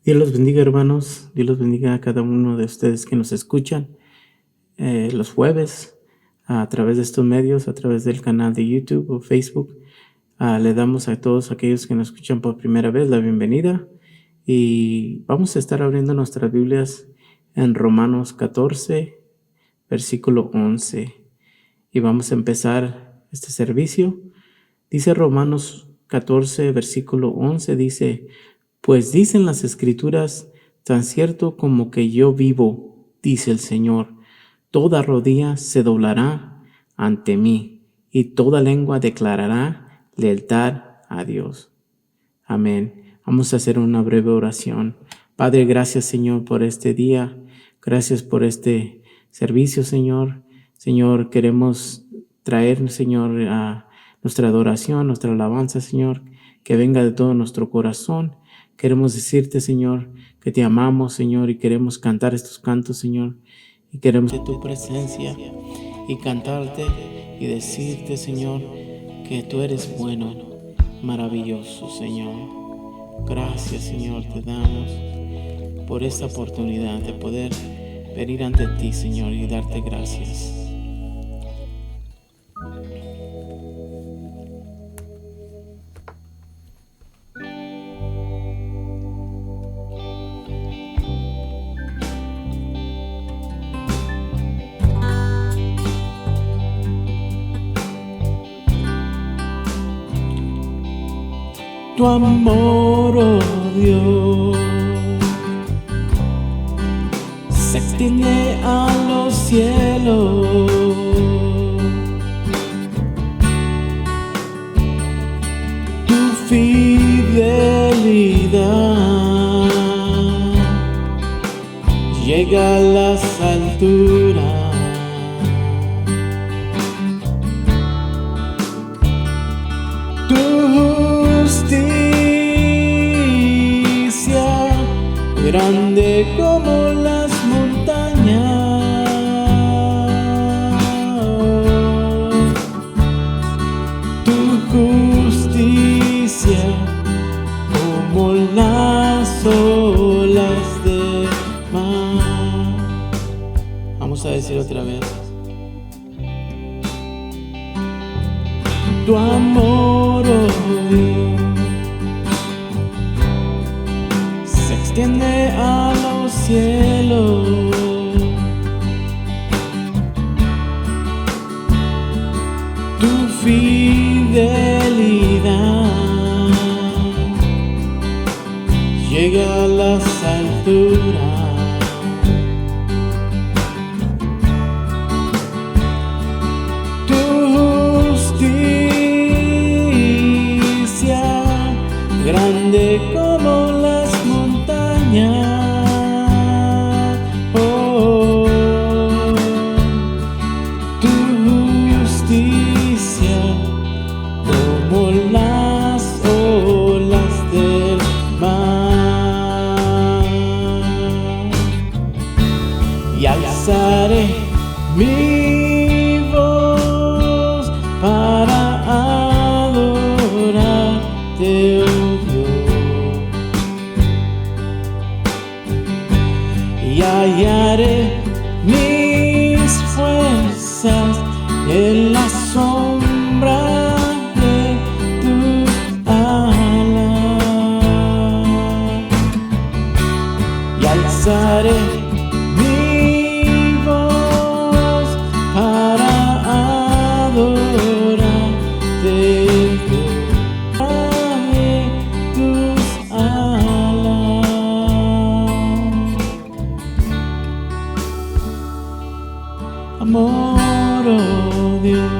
Dios los bendiga, hermanos. Dios los bendiga a cada uno de ustedes que nos escuchan los jueves a través de estos medios, a través del canal de YouTube o Facebook. Le damos a todos aquellos que nos escuchan por primera vez la bienvenida y vamos a estar abriendo nuestras Biblias en Romanos 14, versículo 11. Y vamos a empezar este servicio. Dice Romanos 14, versículo 11, dice: Pues dicen las Escrituras, tan cierto como que yo vivo, dice el Señor, toda rodilla se doblará ante mí, y toda lengua declarará lealtad a Dios. Amén. Vamos a hacer una breve oración. Padre, gracias, Señor, por este día. Gracias por este servicio, Señor. Señor, queremos traer, Señor, a nuestra adoración, nuestra alabanza, Señor, que venga de todo nuestro corazón. Queremos decirte, Señor, que te amamos, Señor, y queremos cantar estos cantos, Señor, y queremos de tu presencia y cantarte y decirte, Señor, que tú eres bueno, maravilloso, Señor. Gracias, Señor, te damos por esta oportunidad de poder venir ante ti, Señor, y darte gracias. Tu amor, oh Dios, se extiende a los cielos. Tu fidelidad llega a las alturas. Grande como las montañas, tu justicia como las olas del mar. Vamos a decir otra vez. Tu amor, oh Dios, se extiende a los cielos. Tu fidelidad llega a las alturas. Tu justicia grande como las oh, tu justicia como las olas del mar. Y alzaré mi voz para adorarte, y hallaré mis fuerzas en la sombra de tus alas, y alzaré mi voz para adorarte, tus alas. Amor, oh Dios,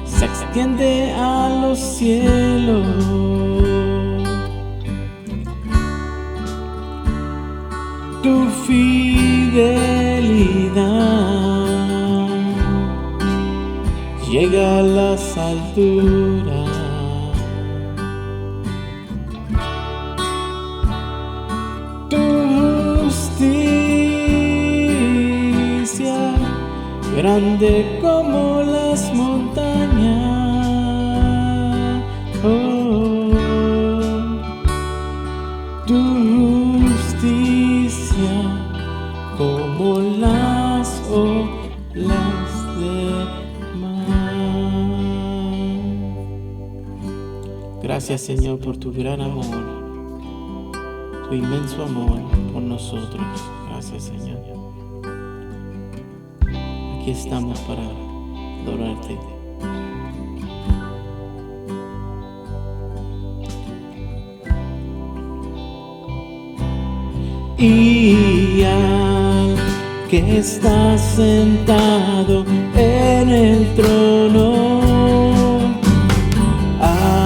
se extiende a los cielos. Tu fidelidad llega a las alturas. Tu justicia grande como las montañas. Gracias, Señor, por tu gran amor, tu inmenso amor por nosotros. Gracias, Señor. Aquí estamos para adorarte. Y al que está sentado en el trono, al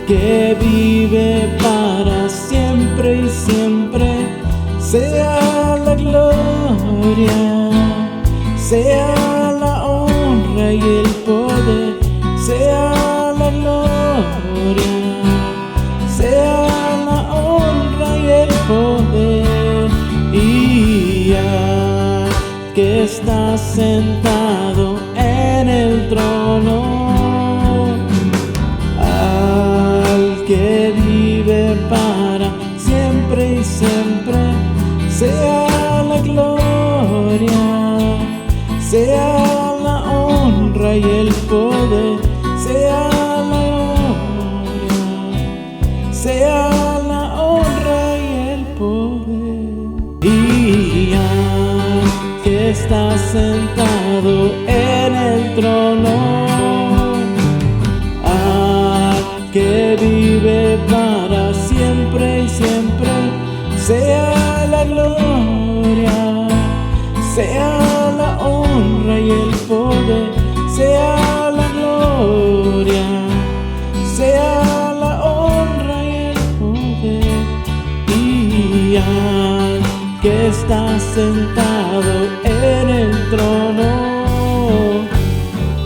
que vive para siempre y siempre, sea la gloria, sea la honra y el poder, sea la gloria, sea la honra y el poder. Y al que está sentado en el trono, al que vive para siempre y siempre, sea la gloria, sea la honra y el poder, sea la gloria, sea la honra y el poder. Y al que está sentado en el trono, al que vive para siempre y siempre, sea la gloria, sea la honra y el poder, sea la gloria, sea la honra y el poder. Y al que está sentado en el trono,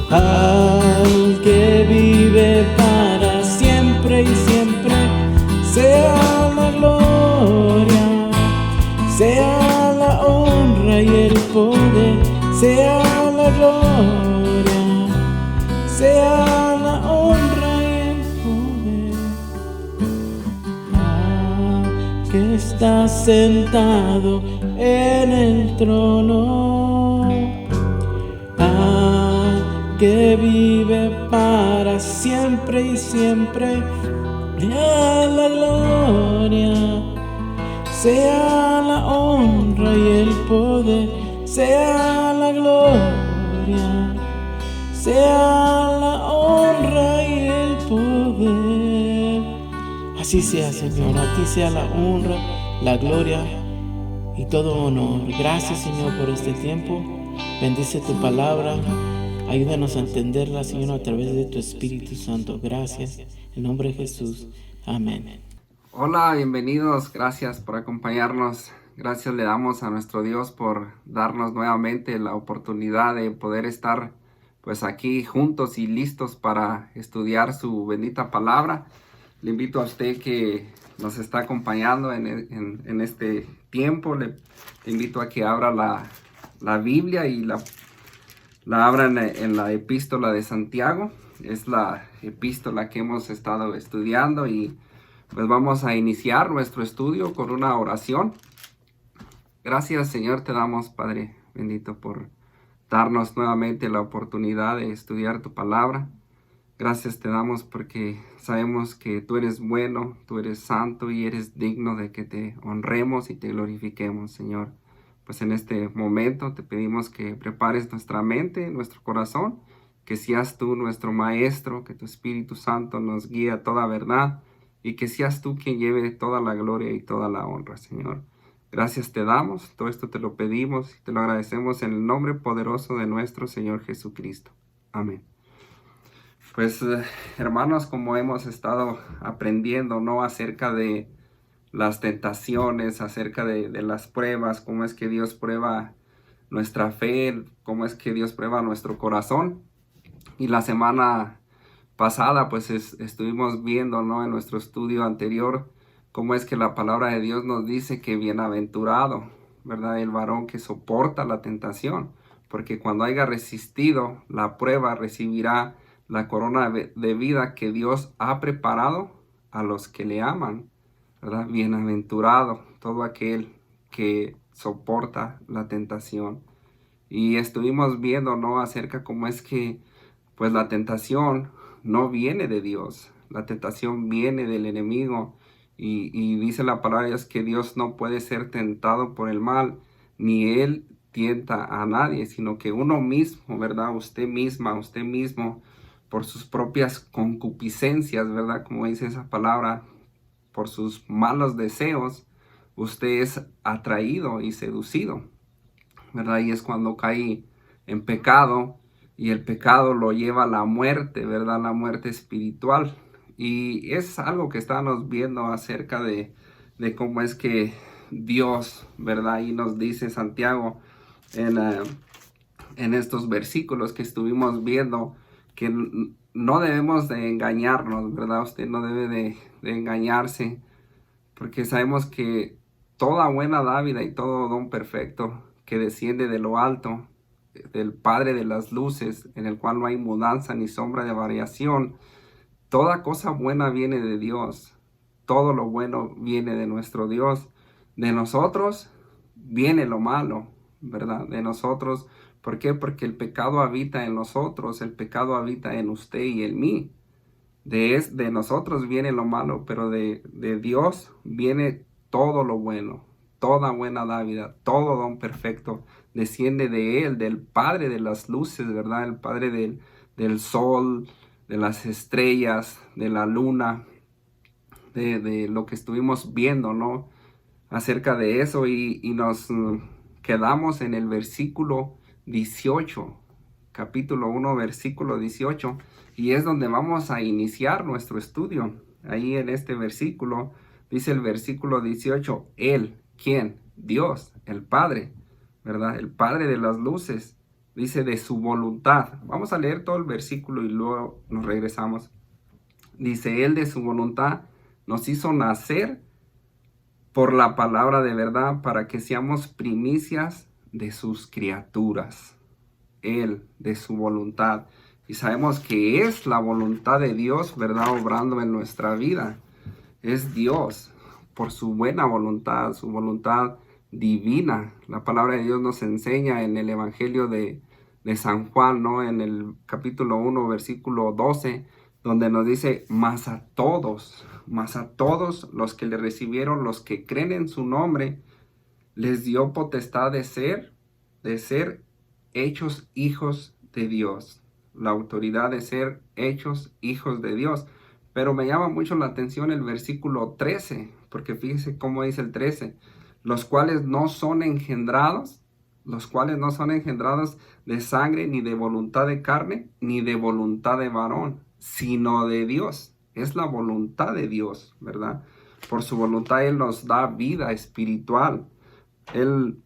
al que vive para siempre y siempre, sea la gloria, sea la honra y el poder, sea la gloria, sea la honra y el poder. Que está sentado en el trono, que vive para siempre y siempre, sea la gloria, sea la honra y el poder, sea la gloria, sea la honra y el poder. Así sea, Señor, a ti sea la honra, la gloria y todo honor. Gracias, Señor, por este tiempo. Bendice tu palabra. Ayúdanos a entenderla, Señor, a través de tu Espíritu Santo. Gracias. En nombre de Jesús. Amén. Hola, bienvenidos. Gracias por acompañarnos. Gracias le damos a nuestro Dios por darnos nuevamente la oportunidad de poder estar pues aquí juntos y listos para estudiar su bendita palabra. Le invito a usted que nos está acompañando en este tiempo. Le invito a que abra la Biblia y la abra en la epístola de Santiago. Es la epístola que hemos estado estudiando y pues vamos a iniciar nuestro estudio con una oración. Gracias, Señor, te damos, Padre bendito, por darnos nuevamente la oportunidad de estudiar tu palabra. Gracias te damos porque sabemos que tú eres bueno, tú eres santo y eres digno de que te honremos y te glorifiquemos, Señor. Pues en este momento te pedimos que prepares nuestra mente, nuestro corazón, que seas tú nuestro Maestro, que tu Espíritu Santo nos guíe a toda verdad y que seas tú quien lleve toda la gloria y toda la honra, Señor. Gracias te damos, todo esto te lo pedimos y te lo agradecemos en el nombre poderoso de nuestro Señor Jesucristo. Amén. Pues hermanos, como hemos estado aprendiendo, ¿no?, acerca de las tentaciones, acerca de las pruebas, cómo es que Dios prueba nuestra fe, cómo es que Dios prueba nuestro corazón. Y la semana pasada pues estuvimos viendo, ¿no?, en nuestro estudio anterior, cómo es que la palabra de Dios nos dice que bienaventurado, ¿verdad?, el varón que soporta la tentación, porque cuando haya resistido la prueba recibirá la corona de vida que Dios ha preparado a los que le aman, ¿verdad? Bienaventurado todo aquel que soporta la tentación. Y estuvimos viendo, ¿no?, acerca cómo es que pues la tentación no viene de Dios. La tentación viene del enemigo. Y dice la palabra de Dios que Dios no puede ser tentado por el mal, ni Él tienta a nadie, sino que uno mismo, ¿verdad? Usted misma, usted mismo, por sus propias concupiscencias, ¿verdad? Como dice esa palabra, por sus malos deseos, usted es atraído y seducido, ¿verdad? Y es cuando cae en pecado, y el pecado lo lleva a la muerte, ¿verdad? La muerte espiritual. Y es algo que estábamos viendo acerca de cómo es que Dios, ¿verdad? Y nos dice Santiago en estos versículos que estuvimos viendo, que no debemos de engañarnos, ¿verdad? Usted no debe de engañarse, porque sabemos que toda buena dádiva y todo don perfecto que desciende de lo alto, del Padre de las luces, en el cual no hay mudanza ni sombra de variación, toda cosa buena viene de Dios. Todo lo bueno viene de nuestro Dios. De nosotros viene lo malo, ¿verdad? De nosotros. ¿Por qué? Porque el pecado habita en nosotros, el pecado habita en usted y en mí. De nosotros viene lo malo, pero de Dios viene todo lo bueno, toda buena dádiva, todo don perfecto, desciende de Él, del Padre de las luces, ¿verdad? El Padre del sol, de las estrellas, de la luna, de lo que estuvimos viendo, ¿no? Acerca de eso, y nos quedamos en el versículo 18, capítulo 1, versículo 18, y es donde vamos a iniciar nuestro estudio. Ahí en este versículo, dice el versículo 18, Él, ¿quién? Dios, el Padre, ¿verdad? El Padre de las luces, dice de su voluntad. Vamos a leer todo el versículo y luego nos regresamos. Dice, Él de su voluntad nos hizo nacer por la palabra de verdad, para que seamos primicias de sus criaturas. Él, de su voluntad. Y sabemos que es la voluntad de Dios, ¿verdad? Obrando en nuestra vida. Es Dios, por su buena voluntad, su voluntad divina. La palabra de Dios nos enseña en el Evangelio de San Juan, ¿no? En el capítulo 1, versículo 12, donde nos dice, mas a todos los que le recibieron, los que creen en su nombre, les dio potestad de ser hechos hijos de Dios. La autoridad de ser hechos hijos de Dios. Pero me llama mucho la atención el versículo 13, porque fíjese cómo dice el 13, los cuales no son engendrados de sangre, ni de voluntad de carne, ni de voluntad de varón, sino de Dios. Es la voluntad de Dios, ¿verdad? Por su voluntad Él nos da vida espiritual. Él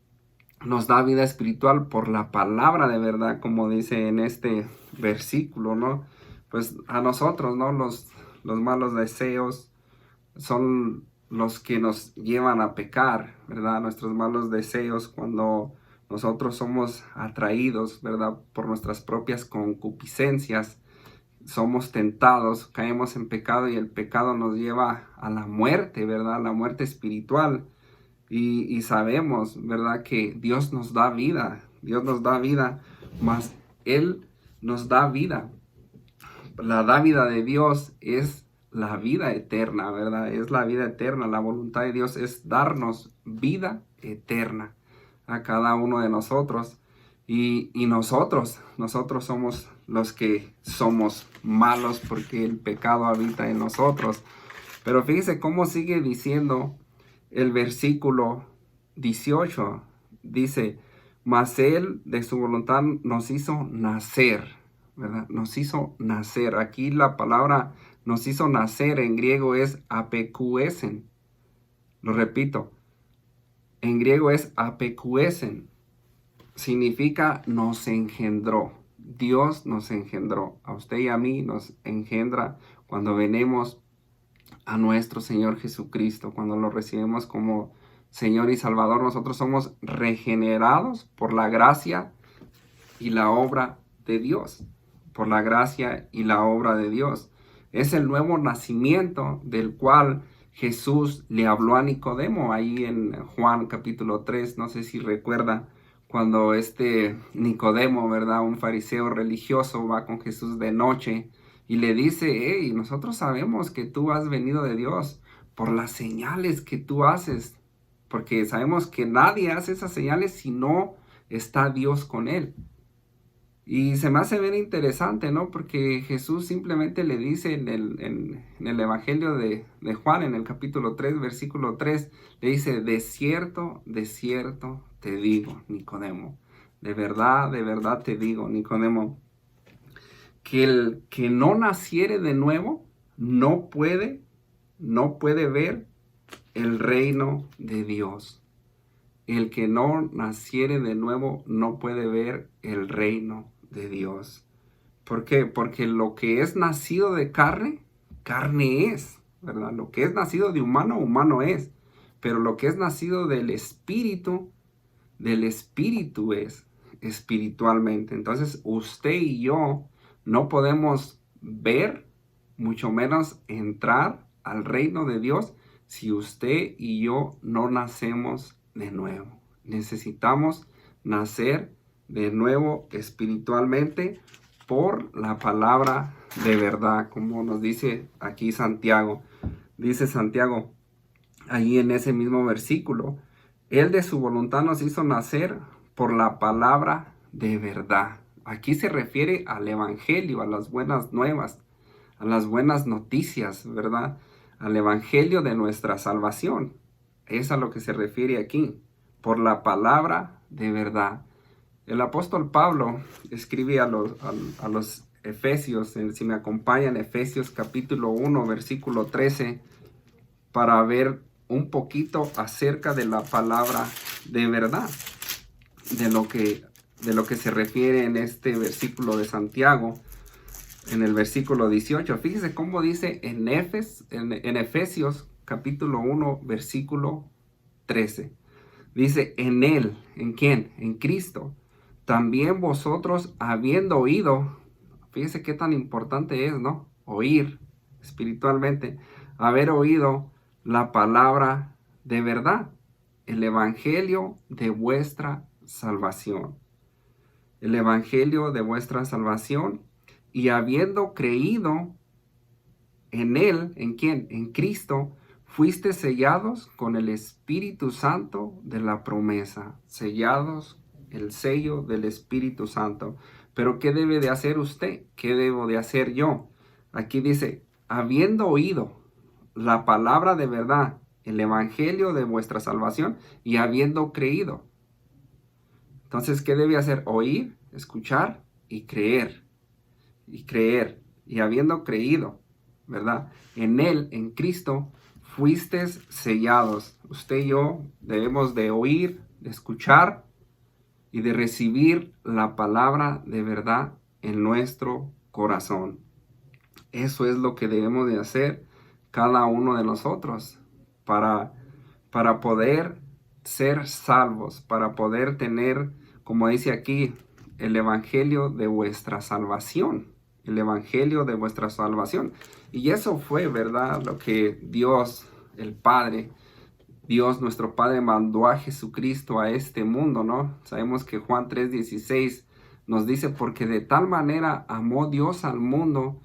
nos da vida espiritual por la palabra de verdad, como dice en este versículo, ¿no? Pues a nosotros, ¿no? Los malos deseos son los que nos llevan a pecar, ¿verdad? Nuestros malos deseos, cuando nosotros somos atraídos, ¿verdad? Por nuestras propias concupiscencias, somos tentados, caemos en pecado, y el pecado nos lleva a la muerte, ¿verdad? La muerte espiritual. Y sabemos, ¿verdad? Que Dios nos da vida, mas Él nos da vida. La dávida de Dios es la vida eterna, ¿verdad? Es la vida eterna. La voluntad de Dios es darnos vida eterna a cada uno de nosotros. Y nosotros somos los que somos malos, porque el pecado habita en nosotros. Pero fíjese cómo sigue diciendo el versículo 18. Dice, mas Él de su voluntad nos hizo nacer, ¿verdad? Nos hizo nacer. Aquí la palabra nos hizo nacer en griego es apekuesen. Lo repito, en griego es apekuesen. Significa nos engendró. Dios nos engendró. A usted y a mí nos engendra cuando venimos a nuestro Señor Jesucristo, cuando lo recibimos como Señor y Salvador. Nosotros somos regenerados por la gracia y la obra de Dios. Por la gracia y la obra de Dios. Es el nuevo nacimiento del cual Jesús le habló a Nicodemo ahí en Juan capítulo 3. No sé si recuerda cuando Nicodemo, ¿verdad? Un fariseo religioso va con Jesús de noche y le dice, hey, nosotros sabemos que tú has venido de Dios por las señales que tú haces, porque sabemos que nadie hace esas señales si no está Dios con él. Y se me hace bien interesante, ¿no? Porque Jesús simplemente le dice en el Evangelio de Juan, en el capítulo 3, versículo 3, le dice, de cierto te digo, Nicodemo, de verdad te digo, Nicodemo, que el que no naciere de nuevo no puede ver el reino de Dios. El que no naciere de nuevo no puede ver el reino de Dios. ¿Por qué? Porque lo que es nacido de carne, carne es, ¿verdad? Lo que es nacido de humano, humano es. Pero lo que es nacido del espíritu es espiritualmente. Entonces, usted y yo no podemos ver, mucho menos entrar al reino de Dios si usted y yo no nacemos de nuevo. Necesitamos nacer de nuevo espiritualmente por la palabra de verdad, como nos dice aquí Santiago. Dice Santiago, allí en ese mismo versículo, Él de su voluntad nos hizo nacer por la palabra de verdad. Aquí se refiere al evangelio, a las buenas nuevas, a las buenas noticias, ¿verdad? Al evangelio de nuestra salvación. Es a lo que se refiere aquí, por la palabra de verdad. El apóstol Pablo escribe a los Efesios, si me acompañan, Efesios capítulo 1, versículo 13, para ver un poquito acerca de la palabra de verdad, de lo que se refiere en este versículo de Santiago, en el versículo 18. Fíjese cómo dice en Efesios capítulo 1, versículo 13. Dice, en Él, ¿en quién? En Cristo. También vosotros habiendo oído, fíjese qué tan importante es, ¿no? Oír espiritualmente, haber oído la palabra de verdad, el evangelio de vuestra salvación. El evangelio de vuestra salvación, y habiendo creído en Él, ¿en quién? En Cristo, fuiste sellados con el Espíritu Santo de la promesa. Sellados, el sello del Espíritu Santo. Pero ¿qué debe de hacer usted? ¿Qué debo de hacer yo? Aquí dice, habiendo oído la palabra de verdad, el evangelio de vuestra salvación, y habiendo creído. Entonces, ¿qué debe hacer? Oír, escuchar y creer. Y creer. Y habiendo creído, ¿verdad? En Él, en Cristo, fuisteis sellados. Usted y yo debemos de oír, de escuchar y de recibir la palabra de verdad en nuestro corazón. Eso es lo que debemos de hacer cada uno de nosotros para poder ser salvos, para poder tener, como dice aquí, el evangelio de vuestra salvación. El evangelio de vuestra salvación. Y eso fue, ¿verdad? Lo que Dios, el Padre, Dios nuestro Padre mandó a Jesucristo a este mundo, ¿no? Sabemos que Juan 3:16 nos dice, porque de tal manera amó Dios al mundo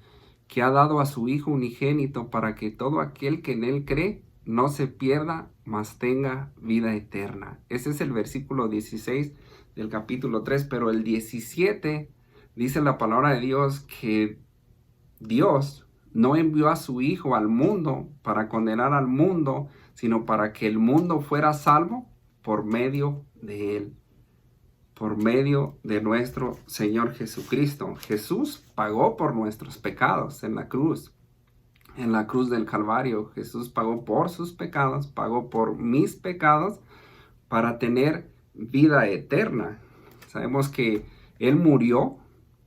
que ha dado a su Hijo unigénito para que todo aquel que en Él cree no se pierda, mas tenga vida eterna. Ese es el versículo 16 del capítulo 3, pero el 17 dice la palabra de Dios que Dios no envió a su Hijo al mundo para condenar al mundo, sino para que el mundo fuera salvo por medio de Él, por medio de nuestro Señor Jesucristo. Jesús pagó por nuestros pecados en la cruz del Calvario. Jesús pagó por sus pecados, pagó por mis pecados para tener vida eterna. Sabemos que Él murió,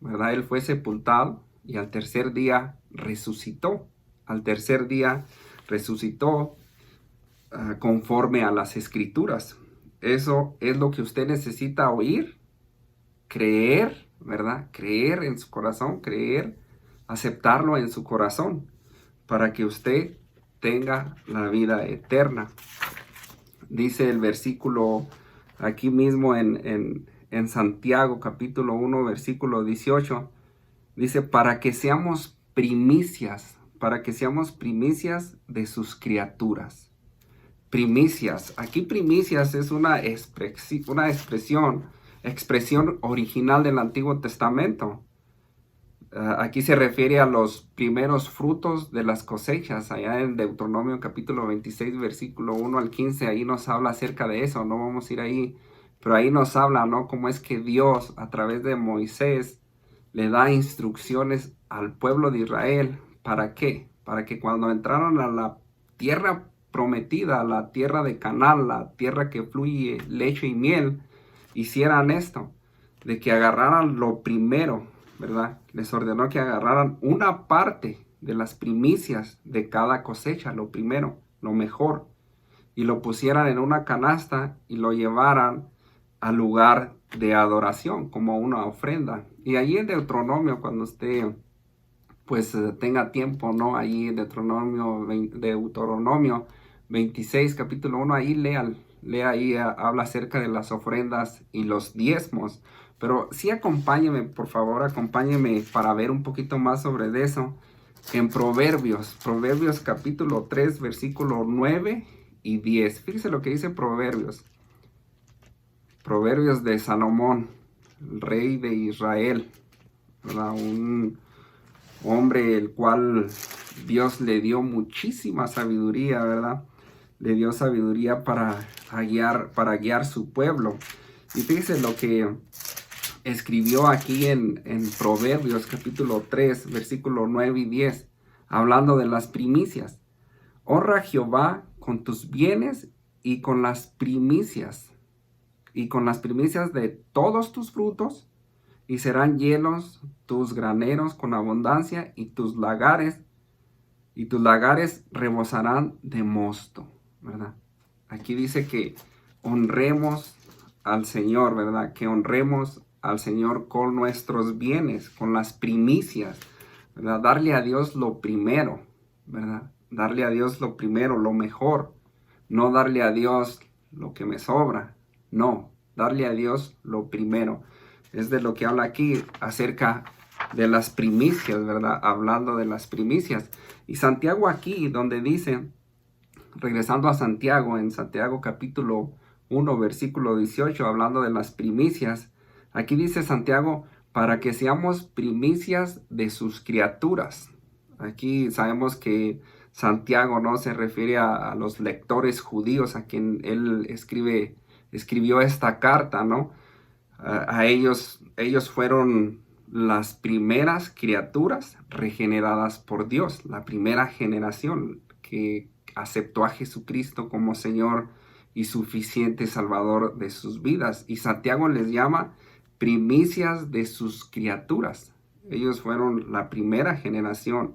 ¿verdad? Él fue sepultado y al tercer día resucitó. Al tercer día resucitó conforme a las Escrituras. Eso es lo que usted necesita oír, creer, ¿verdad? Creer en su corazón, creer, aceptarlo en su corazón para que usted tenga la vida eterna. Dice el versículo aquí mismo en Santiago capítulo 1 versículo 18, dice, para que seamos primicias, para que seamos primicias de sus criaturas. Primicias. Aquí primicias es una expresión original del Antiguo Testamento. Aquí se refiere a los primeros frutos de las cosechas. Allá en Deuteronomio capítulo 26, versículo 1 al 15, ahí nos habla acerca de eso. No vamos a ir ahí, pero ahí nos habla, ¿no? Cómo es que Dios, a través de Moisés, le da instrucciones al pueblo de Israel. ¿Para qué? Para que cuando entraron a la tierra prometida, la tierra de Canaán, la tierra que fluye leche y miel, hicieran esto, de que agarraran lo primero, ¿verdad? Les ordenó que agarraran una parte de las primicias de cada cosecha, lo primero, lo mejor, y lo pusieran en una canasta y lo llevaran al lugar de adoración como una ofrenda. Y allí en Deuteronomio, cuando usted pues tenga tiempo, ¿no? Ahí en Deuteronomio 26, capítulo 1, ahí lea ahí, habla acerca de las ofrendas y los diezmos. Pero sí acompáñeme, por favor, acompáñeme para ver un poquito más sobre eso en Proverbios capítulo 3, versículo 9 y 10. Fíjese lo que dice Proverbios de Salomón, el rey de Israel, ¿verdad? Un hombre el cual Dios le dio muchísima sabiduría, ¿verdad? Le dio sabiduría para guiar su pueblo. Y fíjese lo que escribió aquí en Proverbios capítulo 3, versículo 9 y 10, hablando de las primicias. Honra a Jehová con tus bienes y con las primicias de todos tus frutos, y serán llenos tus graneros con abundancia, y tus lagares rebosarán de mosto, ¿verdad? Aquí dice que honremos al Señor, ¿verdad? Que honremos al Señor con nuestros bienes, con las primicias, ¿verdad? Darle a Dios lo primero, ¿verdad? Darle a Dios lo primero, lo mejor. No darle a Dios lo que me sobra, no, darle a Dios lo primero. Es de lo que habla aquí acerca de las primicias, ¿verdad? Hablando de las primicias. Y Santiago aquí, donde dice, regresando a Santiago, en Santiago capítulo 1, versículo 18, hablando de las primicias, aquí dice Santiago, para que seamos primicias de sus criaturas. Aquí sabemos que Santiago no se refiere a los lectores judíos a quien él escribió esta carta, ¿no? A ellos fueron las primeras criaturas regeneradas por Dios, la primera generación que aceptó a Jesucristo como Señor y suficiente Salvador de sus vidas. Y Santiago les llama primicias de sus criaturas. Ellos fueron la primera generación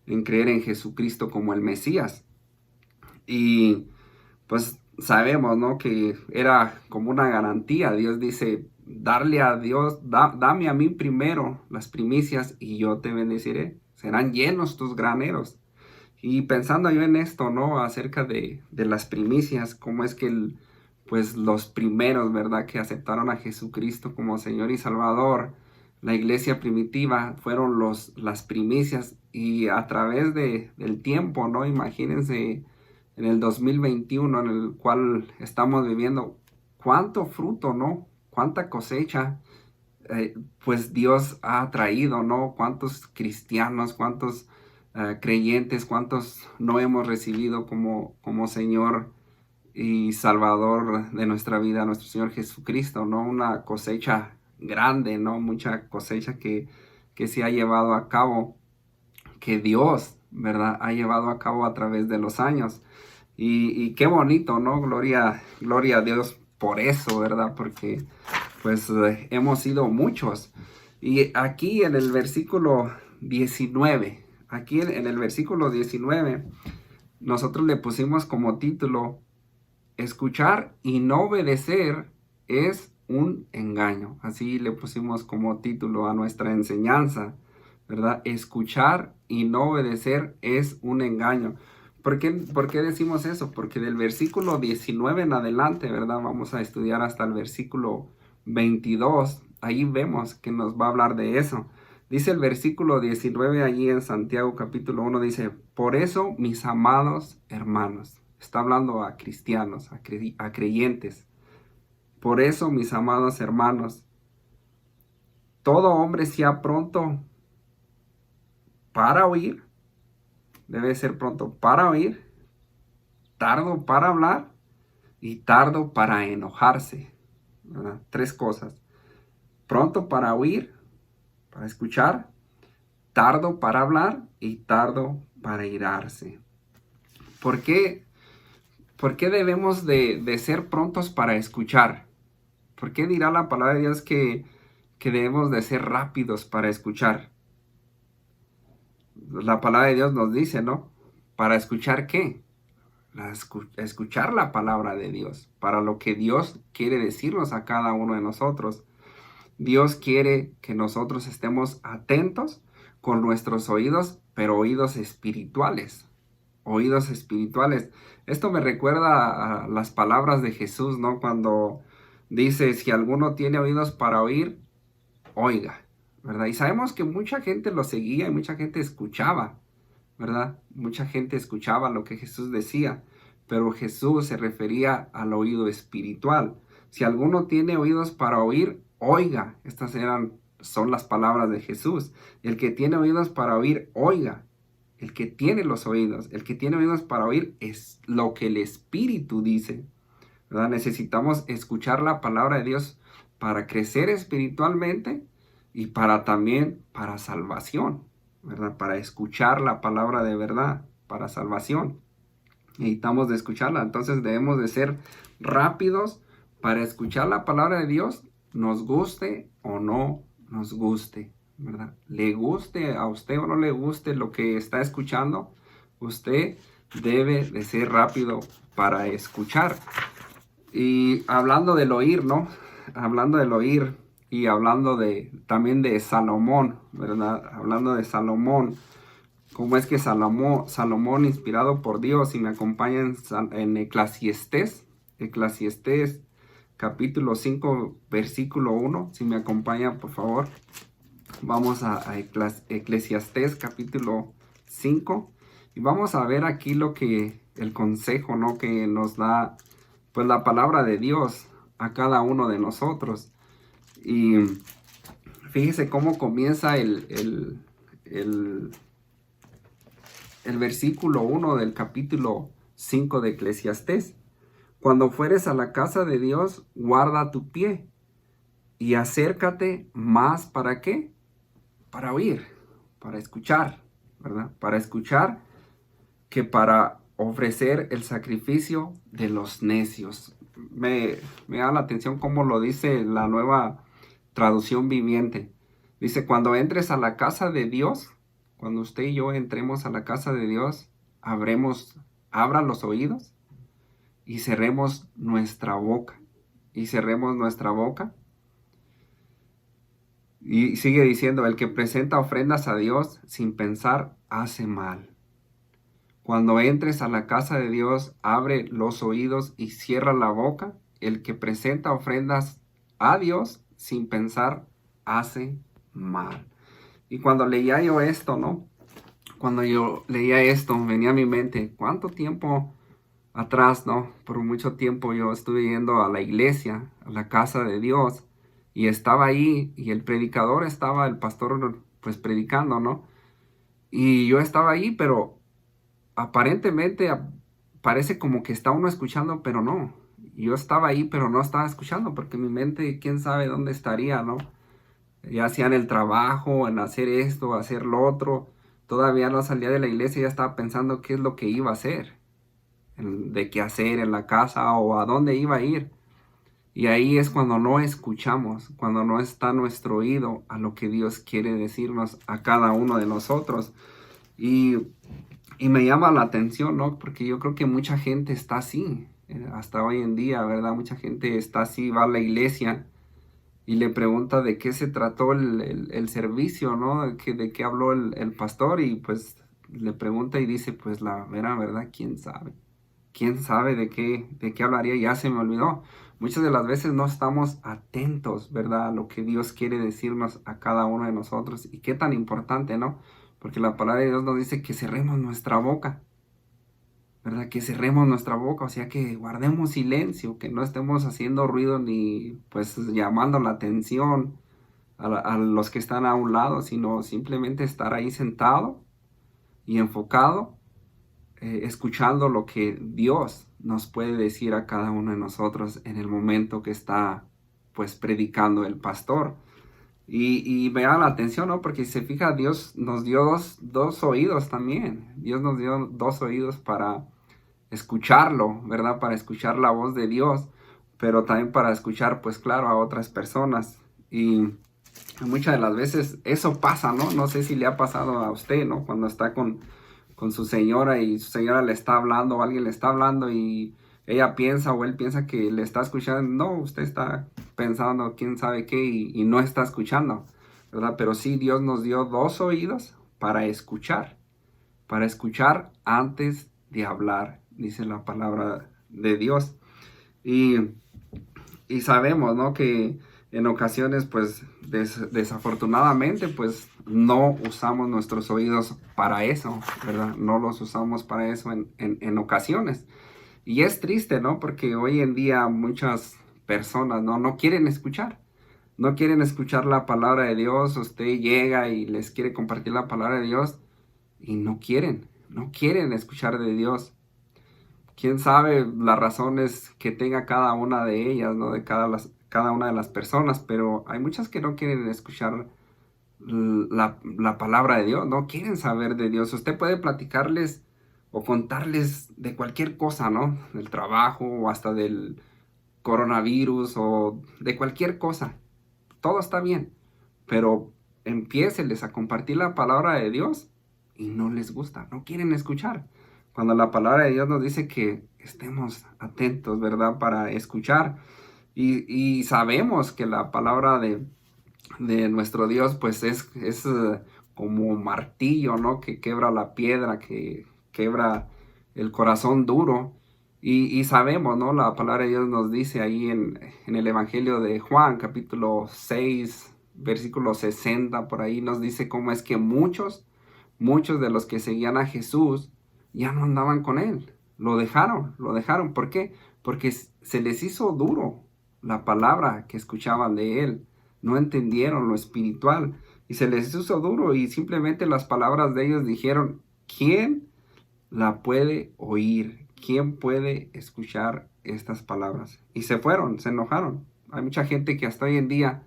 en creer en Jesucristo como el Mesías. Y pues sabemos, ¿no? Que era como una garantía. Dios dice, darle a Dios, dame a mí primero las primicias y yo te bendeciré. Serán llenos tus graneros. Y pensando yo en esto, ¿no? Acerca de las primicias, cómo es que pues los primeros, ¿verdad? Que aceptaron a Jesucristo como Señor y Salvador, la iglesia primitiva, fueron las primicias. Y a través del tiempo, ¿no? Imagínense en el 2021, en el cual estamos viviendo, cuánto fruto, ¿no? Cuánta cosecha, pues Dios ha traído, ¿no? Cuántos cristianos, cuántos creyentes, cuántos no hemos recibido como Señor y Salvador de nuestra vida, nuestro Señor Jesucristo, ¿no? Una cosecha grande, ¿no? Mucha cosecha que se ha llevado a cabo, que Dios, ¿verdad? Ha llevado a cabo a través de los años. Y qué bonito, ¿no? Gloria a Dios por eso, ¿verdad? Porque pues hemos sido muchos. Y aquí en el versículo 19, nosotros le pusimos como título, escuchar y no obedecer es un engaño. Así le pusimos como título a nuestra enseñanza, ¿verdad? Escuchar y no obedecer es un engaño. ¿Por qué decimos eso? Porque del versículo 19 en adelante, ¿verdad? Vamos a estudiar hasta el versículo 22. Ahí vemos que nos va a hablar de eso. Dice el versículo 19 allí en Santiago capítulo 1, dice, por eso, mis amados hermanos, está hablando a cristianos, a creyentes, por eso, mis amados hermanos, todo hombre sea pronto para oír, debe ser pronto para oír, tardo para hablar y tardo para enojarse, ¿verdad? 3 cosas, pronto para oír, para escuchar, tardo para hablar y tardo para irarse. ¿Por qué debemos de ser prontos para escuchar? ¿Por qué dirá la palabra de Dios que debemos de ser rápidos para escuchar? La palabra de Dios nos dice, ¿no? ¿Para escuchar qué? Escuchar la palabra de Dios, para lo que Dios quiere decirnos a cada uno de nosotros. Dios quiere que nosotros estemos atentos con nuestros oídos, pero oídos espirituales. Oídos espirituales. Esto me recuerda a las palabras de Jesús, ¿no? Cuando dice, si alguno tiene oídos para oír, oiga, ¿verdad? Y sabemos que mucha gente lo seguía y mucha gente escuchaba, ¿verdad? Mucha gente escuchaba lo que Jesús decía, pero Jesús se refería al oído espiritual. Si alguno tiene oídos para oír, oiga. Estas son las palabras de Jesús. El que tiene oídos para oír, oiga. El que tiene los oídos, el que tiene oídos para oír es lo que el Espíritu dice, ¿verdad? Necesitamos escuchar la palabra de Dios para crecer espiritualmente y para salvación, ¿verdad? Para escuchar la palabra de verdad, para salvación. Necesitamos de escucharla, entonces debemos de ser rápidos para escuchar la palabra de Dios, nos guste o no nos guste, ¿verdad? Le guste a usted o no le guste lo que está escuchando, usted debe de ser rápido para escuchar. Y hablando del oír, ¿no? Hablando del oír y hablando también de Salomón, ¿verdad? Hablando de Salomón, cómo es que Salomón inspirado por Dios, y me acompaña en Eclesiastés capítulo 5, versículo 1, si me acompaña por favor. Vamos a Eclesiastés capítulo 5 y vamos a ver aquí el consejo, ¿no? Que nos da pues la palabra de Dios a cada uno de nosotros. Y fíjese cómo comienza el versículo 1 del capítulo 5 de Eclesiastés. Cuando fueres a la casa de Dios, guarda tu pie y acércate más, ¿para qué? Para oír, para escuchar, ¿verdad? Para escuchar que para ofrecer el sacrificio de los necios. Me da la atención cómo lo dice la Nueva Traducción Viviente. Dice, cuando entres a la casa de Dios, cuando usted y yo entremos a la casa de Dios, abra los oídos y cerremos nuestra boca. Y cerremos nuestra boca. Y sigue diciendo, el que presenta ofrendas a Dios sin pensar hace mal. Cuando entres a la casa de Dios, abre los oídos y cierra la boca. El que presenta ofrendas a Dios sin pensar hace mal. Y cuando leía yo esto, ¿no? Cuando yo leía esto, venía a mi mente, ¿cuánto tiempo atrás, no? Por mucho tiempo yo estuve yendo a la iglesia, a la casa de Dios, y estaba ahí, y el pastor, pues predicando, ¿no? Y yo estaba ahí, pero aparentemente parece como que está uno escuchando, pero no. Yo estaba ahí, pero no estaba escuchando, porque mi mente, quién sabe dónde estaría, ¿no? Ya hacía en el trabajo, en hacer esto, hacer lo otro. Todavía no salía de la iglesia y ya estaba pensando qué es lo que iba a hacer, de qué hacer en la casa o a dónde iba a ir. Y ahí es cuando no escuchamos, cuando no está nuestro oído a lo que Dios quiere decirnos a cada uno de nosotros. Y me llama la atención, ¿no? Porque yo creo que mucha gente está así, hasta hoy en día, ¿verdad? Mucha gente está así, va a la iglesia y le pregunta de qué se trató el servicio, ¿no? De qué habló el pastor, y pues le pregunta y dice, pues la verdad, ¿quién sabe? ¿Quién sabe de qué hablaría? Ya se me olvidó. muchas de las veces no estamos atentos, ¿verdad? A lo que Dios quiere decirnos a cada uno de nosotros. Y qué tan importante, ¿no? Porque la palabra de Dios nos dice que cerremos nuestra boca, ¿verdad? Que cerremos nuestra boca, o sea, que guardemos silencio, que no estemos haciendo ruido ni pues llamando la atención a los que están a un lado, sino simplemente estar ahí sentado y enfocado, escuchando lo que Dios nos puede decir a cada uno de nosotros en el momento que está pues predicando el pastor. Y me llama la atención, ¿no? Porque si se fija, Dios nos dio dos oídos también. Dios nos dio dos oídos para escucharlo, ¿verdad? Para escuchar la voz de Dios, pero también para escuchar, pues claro, a otras personas. Y muchas de las veces eso pasa, ¿no? No sé si le ha pasado a usted, ¿no? Cuando está con su señora y su señora le está hablando o alguien le está hablando y ella piensa o él piensa que le está escuchando. No, usted está pensando quién sabe qué y no está escuchando, ¿verdad? Pero sí, Dios nos dio dos oídos para escuchar antes de hablar, dice la palabra de Dios. Y, y sabemos, ¿no? Que en ocasiones, pues desafortunadamente, pues no usamos nuestros oídos para eso, ¿verdad? No los usamos para eso en ocasiones. Y es triste, ¿no? Porque hoy en día muchas personas, ¿no? No quieren escuchar. No quieren escuchar la palabra de Dios. Usted llega y les quiere compartir la palabra de Dios y no quieren escuchar de Dios. Quién sabe las razones que tenga cada una de ellas, ¿no? De cada una de las personas, pero hay muchas que no quieren escuchar la palabra de Dios, no quieren saber de Dios. Usted puede platicarles o contarles de cualquier cosa, ¿no? Del trabajo o hasta del coronavirus o de cualquier cosa. Todo está bien, pero empiéceles a compartir la palabra de Dios y no les gusta, no quieren escuchar. Cuando la palabra de Dios nos dice que estemos atentos, ¿verdad? Para escuchar. Y sabemos que la palabra de nuestro Dios, pues es como un martillo, ¿no? Que quebra la piedra, que quebra el corazón duro. Y sabemos, ¿no? La palabra de Dios nos dice ahí en el Evangelio de Juan, capítulo 6, versículo 60, por ahí nos dice cómo es que muchos de los que seguían a Jesús ya no andaban con él. Lo dejaron. ¿Por qué? Porque se les hizo duro la palabra que escuchaban de él. No entendieron lo espiritual y se les hizo duro y simplemente las palabras de ellos dijeron, ¿quién la puede oír? ¿Quién puede escuchar estas palabras? Y se fueron, se enojaron. Hay mucha gente que hasta hoy en día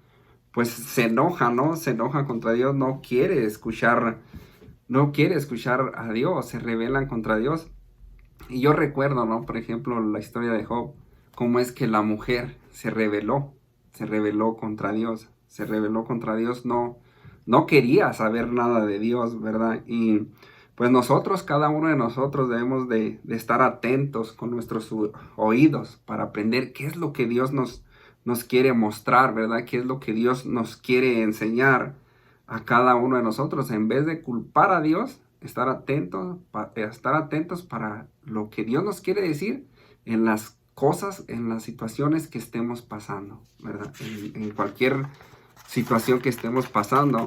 pues se enoja, ¿no? Se enoja contra Dios, no quiere escuchar a Dios, se rebelan contra Dios. Y yo recuerdo, ¿no? Por ejemplo, la historia de Job, cómo es que la mujer se rebeló contra Dios, no quería saber nada de Dios, ¿verdad? Y pues nosotros, cada uno de nosotros debemos de estar atentos con nuestros oídos para aprender qué es lo que Dios nos quiere mostrar, ¿verdad? ¿Qué es lo que Dios nos quiere enseñar a cada uno de nosotros? En vez de culpar a Dios, estar atentos para lo que Dios nos quiere decir en las cosas, en las situaciones que estemos pasando, ¿verdad? En cualquier situación que estemos pasando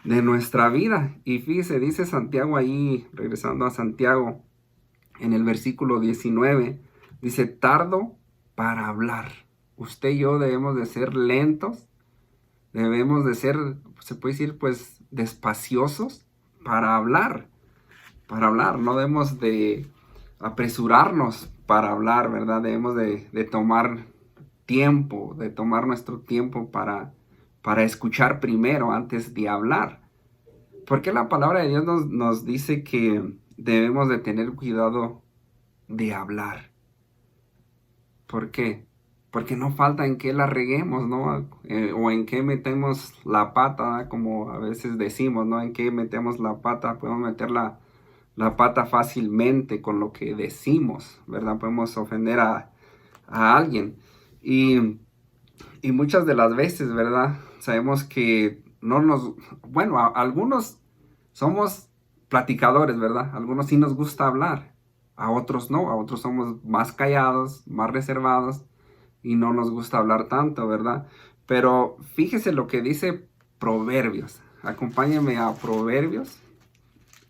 de nuestra vida. Y fíjese, dice Santiago ahí, regresando a Santiago, en el versículo 19, dice, tardo para hablar. Usted y yo debemos de ser lentos, debemos de ser, se puede decir, pues, despaciosos para hablar, no debemos de apresurarnos para hablar, ¿verdad? Debemos de tomar tiempo, de tomar nuestro tiempo para escuchar primero antes de hablar. Porque la palabra de Dios nos dice que debemos de tener cuidado de hablar. ¿Por qué? Porque no falta en qué la reguemos, ¿no? O en qué metemos la pata, ¿no? Como a veces decimos, ¿no? En qué metemos la pata, podemos meter la pata fácilmente con lo que decimos, ¿verdad? Podemos ofender a alguien. Y muchas de las veces, ¿verdad? Sabemos que algunos somos platicadores, ¿verdad? A algunos sí nos gusta hablar, a otros no, a otros somos más callados, más reservados y no nos gusta hablar tanto, ¿verdad? Pero fíjese lo que dice Proverbios. Acompáñenme a Proverbios,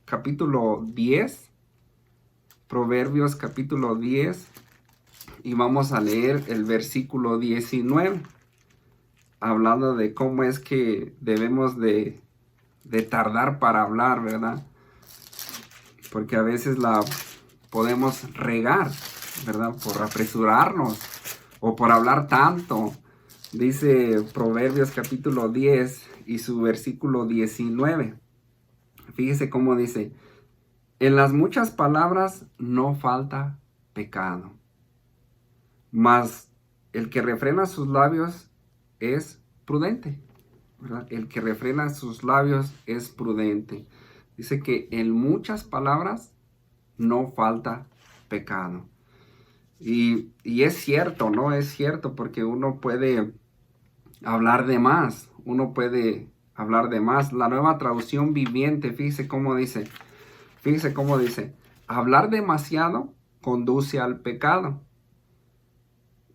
capítulo 10. Proverbios, capítulo 10. Y vamos a leer el versículo 19. Hablando de cómo es que debemos de tardar para hablar, ¿verdad? Porque a veces la podemos regar, ¿verdad? Por apresurarnos o por hablar tanto. Dice Proverbios capítulo 10 y su versículo 19. Fíjese cómo dice: en las muchas palabras no falta pecado, mas el que refrena sus labios es prudente, ¿verdad? El que refrena sus labios es prudente. Dice que en muchas palabras no falta pecado. Y es cierto, ¿no? Es cierto, porque uno puede hablar de más. Uno puede hablar de más. La Nueva Traducción Viviente, fíjese cómo dice. Fíjese cómo dice: hablar demasiado conduce al pecado.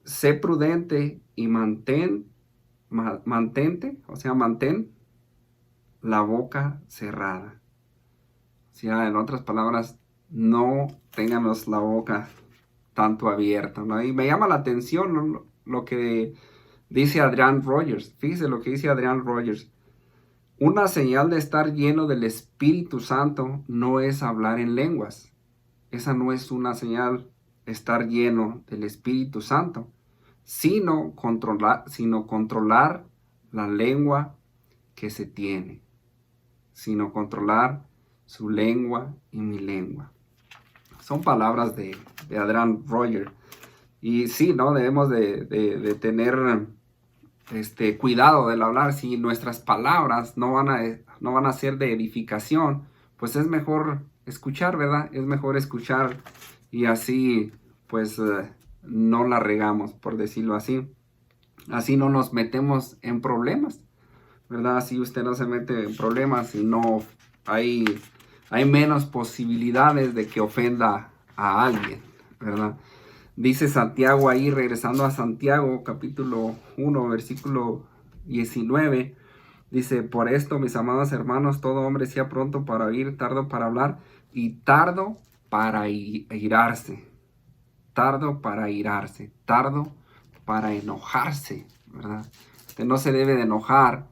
Sé prudente y mantente, mantén la boca cerrada. O sea, en otras palabras, no tengamos la boca tanto abierta, ¿no? Y me llama la atención, ¿no?, lo que dice Adrian Rogers. Fíjese lo que dice Adrian Rogers. Una señal de estar lleno del Espíritu Santo no es hablar en lenguas. Esa no es una señal, estar lleno del Espíritu Santo, sino controlar la lengua que se tiene. Sino controlar su lengua y mi lengua. Son palabras de Adrian Rogers. Y sí, ¿no? Debemos de tener cuidado del hablar. Si nuestras palabras no van a ser de edificación, pues es mejor escuchar, ¿verdad? Es mejor escuchar y así pues no la regamos, por decirlo así. Así no nos metemos en problemas, ¿verdad? Así usted no se mete en problemas y no hay menos posibilidades de que ofenda a alguien, ¿verdad? Dice Santiago ahí, regresando a Santiago, capítulo 1, versículo 19, dice: por esto, mis amados hermanos, todo hombre sea pronto para oír, tardo para hablar y tardo para irarse. Tardo para irarse, tardo para enojarse, ¿verdad? Usted no se debe de enojar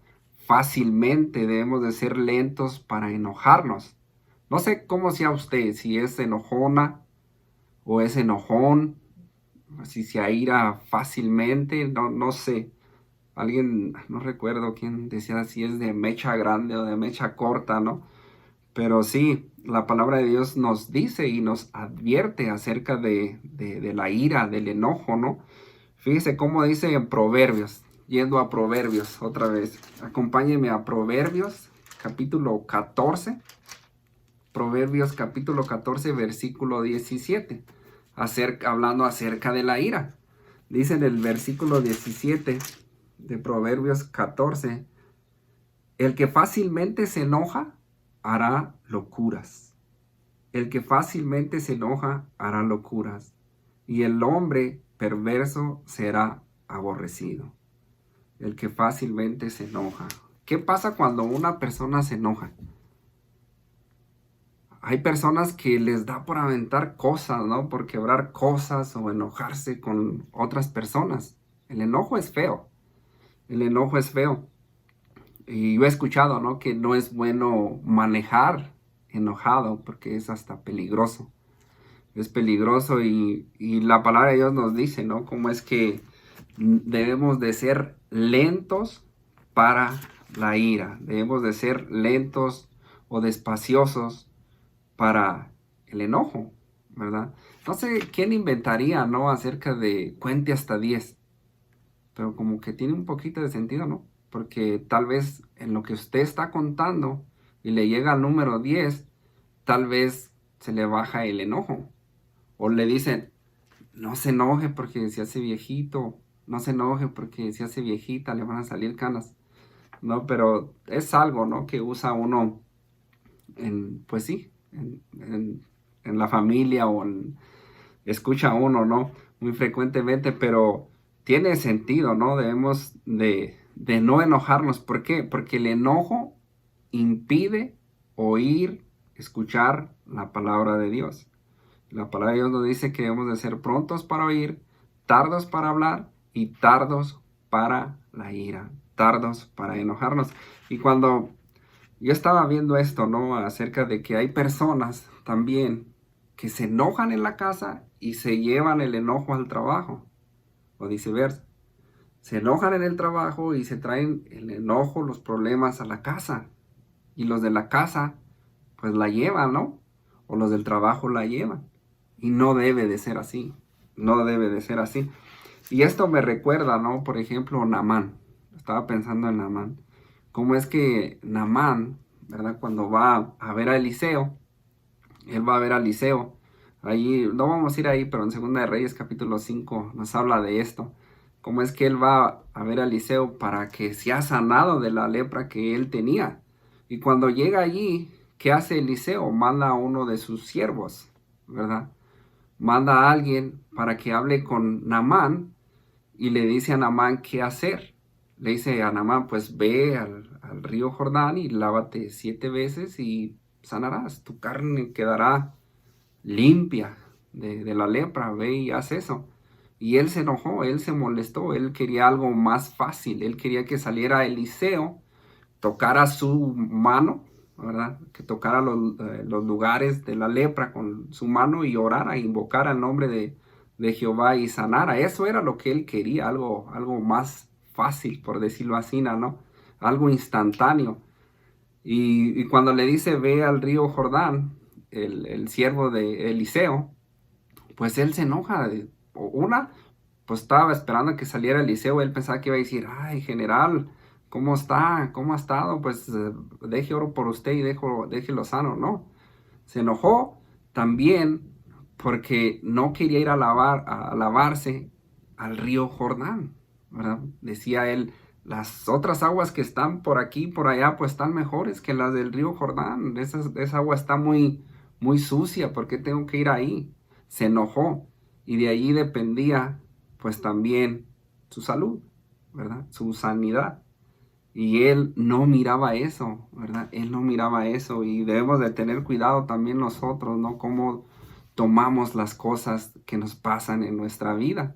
fácilmente, debemos de ser lentos para enojarnos. No sé cómo sea usted, si es enojona o es enojón, si se aira fácilmente, no sé. Alguien, no recuerdo quién decía si es de mecha grande o de mecha corta, ¿no? Pero sí, la palabra de Dios nos dice y nos advierte acerca de la ira, del enojo, ¿no? Fíjese cómo dice en Proverbios, yendo a Proverbios otra vez. Acompáñenme a Proverbios, capítulo 14. Proverbios, capítulo 14, versículo 17. Hablando acerca de la ira. Dice en el versículo 17 de Proverbios 14: el que fácilmente se enoja hará locuras. El que fácilmente se enoja hará locuras. Y el hombre perverso será aborrecido. El que fácilmente se enoja. ¿Qué pasa cuando una persona se enoja? Hay personas que les da por aventar cosas, ¿no? Por quebrar cosas o enojarse con otras personas. El enojo es feo. El enojo es feo. Y yo he escuchado, ¿no?, que no es bueno manejar enojado porque es hasta peligroso. Es peligroso y la palabra de Dios nos dice, ¿no?, cómo es que debemos de ser lentos para la ira. Debemos de ser lentos o despaciosos para el enojo, ¿verdad? No sé quién inventaría, ¿no?, acerca de cuente hasta 10. Pero como que tiene un poquito de sentido, ¿no? Porque tal vez en lo que usted está contando y le llega al número 10, tal vez se le baja el enojo. O le dicen: no se enoje porque se hace viejito, no se enoje porque se hace viejita, le van a salir canas. No, pero es algo, ¿no?, que usa uno pues sí, en la familia o escucha uno, ¿no?, muy frecuentemente, pero tiene sentido, ¿no? Debemos de no enojarnos. ¿Por qué? Porque el enojo impide oír, escuchar la palabra de Dios. La palabra de Dios nos dice que debemos de ser prontos para oír, tardos para hablar y tardos para la ira, tardos para enojarnos. Y cuando yo estaba viendo esto, ¿no? Acerca de que hay personas también que se enojan en la casa y se llevan el enojo al trabajo, o viceversa. Se enojan en el trabajo y se traen el enojo, los problemas a la casa. Y los de la casa, pues la llevan, ¿no? O los del trabajo la llevan. Y no debe de ser así. No debe de ser así. Y esto me recuerda, ¿no? Por ejemplo, Naamán. Estaba pensando en Naamán. Cómo es que Naamán, ¿verdad? Cuando va a ver a Eliseo, él va a ver a Eliseo. Ahí, no vamos a ir ahí, pero en Segunda de Reyes capítulo 5 nos habla de esto. Cómo es que él va a ver a Eliseo para que sea sanado de la lepra que él tenía. Y cuando llega allí, ¿qué hace Eliseo? Manda a uno de sus siervos, ¿verdad? Manda a alguien para que hable con Naamán y le dice a Naamán qué hacer. Le dice a Naamán, pues ve al río Jordán y lávate 7 veces y sanarás. Tu carne quedará limpia de la lepra. Ve y haz eso. Y él se enojó, él se molestó, él quería algo más fácil. Él quería que saliera Eliseo, tocara su mano, ¿verdad? Que tocara los lugares de la lepra con su mano y orara, invocara el nombre de Jehová y sanara. Eso era lo que él quería, algo más fácil, por decirlo así, ¿no? Algo instantáneo. Y cuando le dice, ve al río Jordán, el siervo de Eliseo, pues él se enoja. Pues estaba esperando a que saliera Eliseo, él pensaba que iba a decir, ay, general, ¿cómo está? ¿Cómo ha estado? Pues deje oro por usted y déjelo sano, ¿no? Se enojó también porque no quería ir a lavarse al río Jordán, ¿verdad? Decía él, las otras aguas que están por aquí, por allá, pues están mejores que las del río Jordán. Esa agua está muy sucia, ¿por qué tengo que ir ahí? Se enojó y de allí dependía, pues también su salud, ¿verdad? Su sanidad. Y él no miraba eso, ¿verdad? Él no miraba eso y debemos de tener cuidado también nosotros, ¿no? Cómo tomamos las cosas que nos pasan en nuestra vida.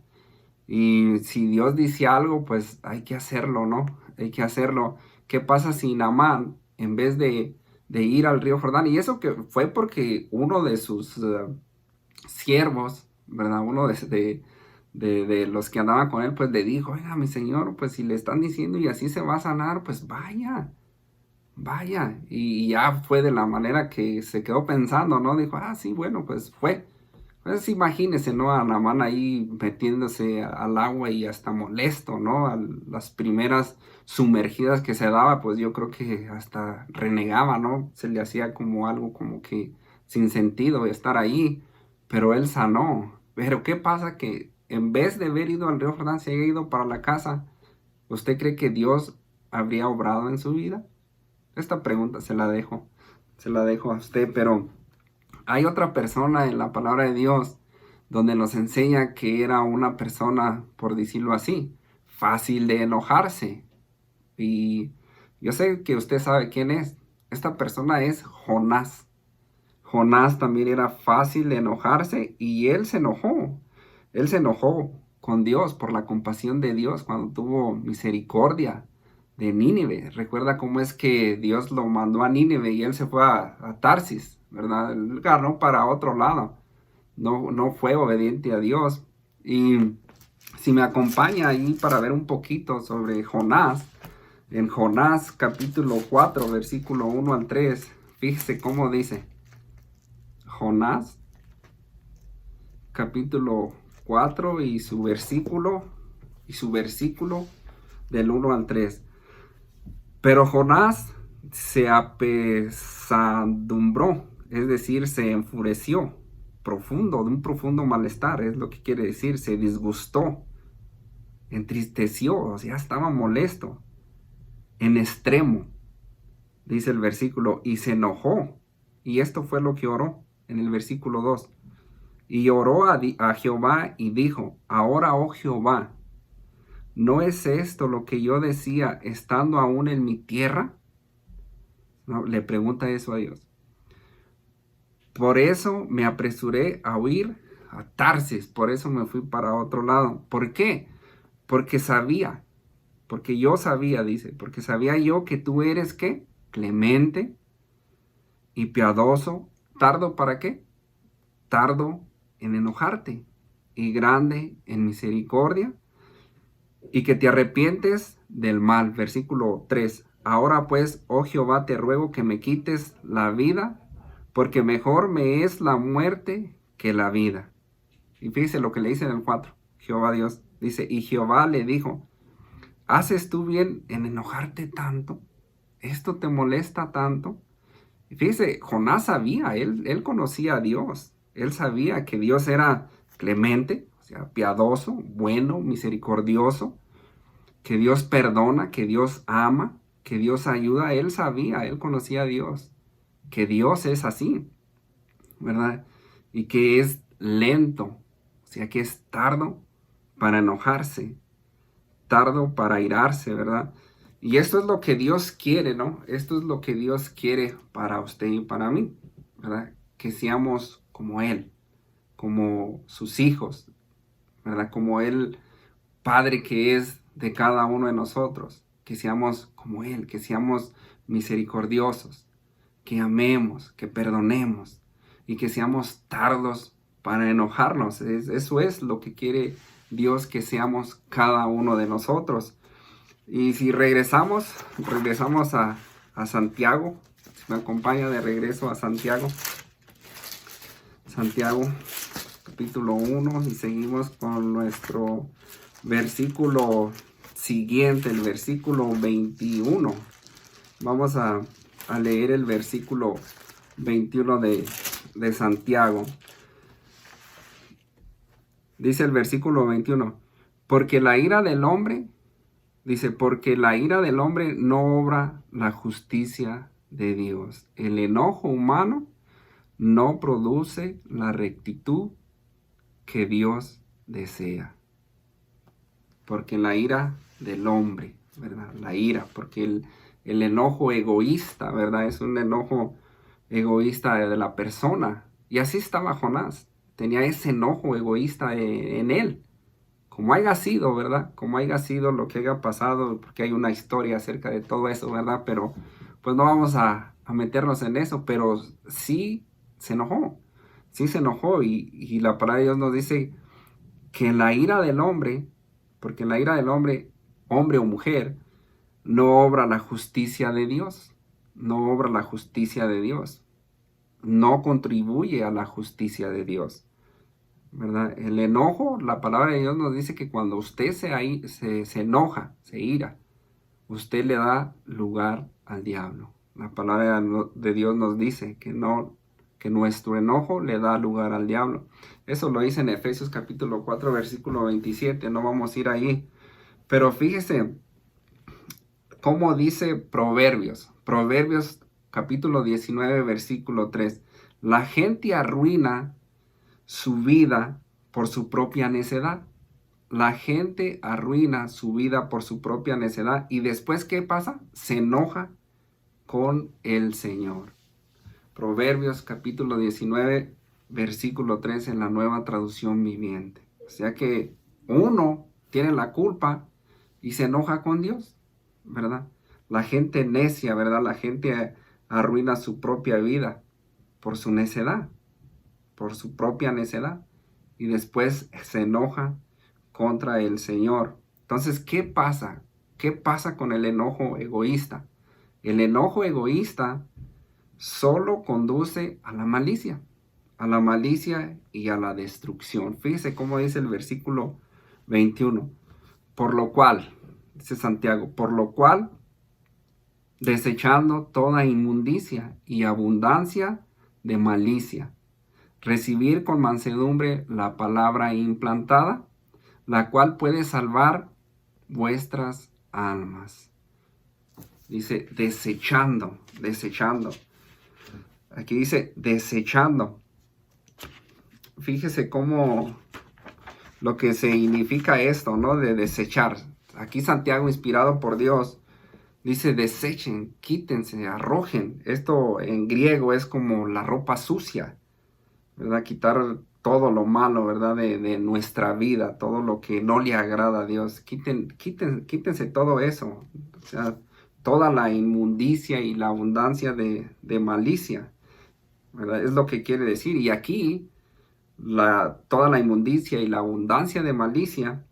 Y si Dios dice algo, pues hay que hacerlo, ¿no? Hay que hacerlo. ¿Qué pasa si Naamán, en vez de ir al río Jordán, y eso que fue porque uno de sus siervos, ¿verdad? Uno de los que andaban con él, pues le dijo, oiga, mi señor, pues si le están diciendo y así se va a sanar, pues vaya. Y ya fue de la manera que se quedó pensando, ¿no? Dijo, sí, bueno, pues fue. Pues imagínese, ¿no? A Naamán ahí metiéndose al agua y hasta molesto, ¿no? A las primeras sumergidas que se daba, pues yo creo que hasta renegaba, ¿no? Se le hacía como algo como que sin sentido estar ahí, pero él sanó. Pero ¿qué pasa? Que en vez de haber ido al río Jordán, se haya ido para la casa, ¿usted cree que Dios habría obrado en su vida? Esta pregunta se la dejo a usted, pero hay otra persona en la palabra de Dios donde nos enseña que era una persona, por decirlo así, fácil de enojarse. Y yo sé que usted sabe quién es. Esta persona es Jonás. Jonás también era fácil de enojarse y él se enojó. Él se enojó con Dios por la compasión de Dios cuando tuvo misericordia de Nínive. Recuerda cómo es que Dios lo mandó a Nínive y él se fue a Tarsis, ¿verdad? Él ganó para otro lado. No fue obediente a Dios. Y si me acompaña ahí para ver un poquito sobre Jonás, en Jonás capítulo 4, versículo 1 al 3, fíjese cómo dice. Jonás capítulo 4 y su versículo del 1 al 3. Pero Jonás se apesadumbró, es decir, se enfureció de un profundo malestar, es lo que quiere decir, se disgustó, entristeció, o sea, estaba molesto, en extremo, dice el versículo, y se enojó. Y esto fue lo que oró en el versículo 2. Y oró a Jehová y dijo, ahora, oh Jehová, ¿No es esto lo que yo decía estando aún en mi tierra? No, le pregunta eso a Dios. Por eso me apresuré a huir a Tarsis, por eso me fui para otro lado. ¿Por qué? Porque yo sabía, dice, porque sabía yo que tú eres, ¿qué? Clemente y piadoso, tardo ¿para qué? Tardo en enojarte y grande en misericordia, y que te arrepientes del mal. Versículo 3. Ahora pues, oh Jehová, te ruego que me quites la vida, porque mejor me es la muerte que la vida. Y fíjese lo que le dice en el 4. Jehová Dios dice, y Jehová le dijo, ¿haces tú bien en enojarte tanto? ¿Esto te molesta tanto? Y fíjese, Jonás sabía, él conocía a Dios. Él sabía que Dios era clemente, o sea, piadoso, bueno, misericordioso, que Dios perdona, que Dios ama, que Dios ayuda. Él sabía, él conocía a Dios, que Dios es así, ¿verdad? Y que es lento, o sea, que es tardo para enojarse, tardo para airarse, ¿verdad? Y esto es lo que Dios quiere, ¿no? Esto es lo que Dios quiere para usted y para mí, ¿verdad? Que seamos como Él, como sus hijos, ¿verdad? Como el Padre que es de cada uno de nosotros, que seamos como Él, que seamos misericordiosos, que amemos, que perdonemos y que seamos tardos para enojarnos. Eso es lo que quiere Dios, que seamos cada uno de nosotros. Y si regresamos a Santiago, si me acompaña de regreso a Santiago, capítulo 1, y seguimos con nuestro versículo siguiente, el versículo 21. Vamos a leer el versículo 21 de Santiago. Dice el versículo 21, porque la ira del hombre no obra la justicia de Dios. El enojo humano no produce la rectitud que Dios desea. Porque la ira del hombre, ¿verdad? La ira, porque el enojo egoísta, ¿verdad? Es un enojo egoísta de la persona. Y así estaba Jonás. Tenía ese enojo egoísta en él. Como haya sido, ¿verdad? Como haya sido lo que haya pasado, porque hay una historia acerca de todo eso, ¿verdad? Pero pues no vamos a meternos en eso, pero sí se enojó. Sí se enojó y la palabra de Dios nos dice que en la ira del hombre, porque en la ira del hombre, hombre o mujer, no obra la justicia de Dios. No obra la justicia de Dios. No contribuye a la justicia de Dios, ¿verdad? El enojo, la palabra de Dios nos dice que cuando usted se enoja, se ira, usted le da lugar al diablo. La palabra de Dios nos dice que nuestro enojo le da lugar al diablo. Eso lo dice en Efesios capítulo 4, versículo 27. No vamos a ir ahí. Pero fíjese cómo dice Proverbios. Proverbios capítulo 19, versículo 3. La gente arruina su vida por su propia necedad. La gente arruina su vida por su propia necedad. Y después, ¿qué pasa? Se enoja con el Señor. Proverbios capítulo 19, versículo 3 en la Nueva Traducción Viviente. O sea que uno tiene la culpa y se enoja con Dios, ¿verdad? La gente necia, ¿verdad? La gente arruina su propia vida por su necedad, por su propia necedad. Y después se enoja contra el Señor. Entonces, ¿qué pasa? ¿Qué pasa con el enojo egoísta? El enojo egoísta solo conduce a la malicia y a la destrucción. Fíjese cómo dice el versículo 21. Por lo cual, dice Santiago, por lo cual, desechando toda inmundicia y abundancia de malicia, recibir con mansedumbre la palabra implantada, la cual puede salvar vuestras almas. Dice desechando. Aquí dice desechando. Fíjese cómo lo que significa esto, ¿no? De desechar. Aquí Santiago, inspirado por Dios, dice desechen, quítense, arrojen. Esto en griego es como la ropa sucia, ¿verdad? Quitar todo lo malo, ¿verdad? De nuestra vida, todo lo que no le agrada a Dios. Quítense todo eso. O sea, toda la inmundicia y la abundancia de malicia, ¿verdad? Es lo que quiere decir. Y aquí, toda la inmundicia y la abundancia de malicia,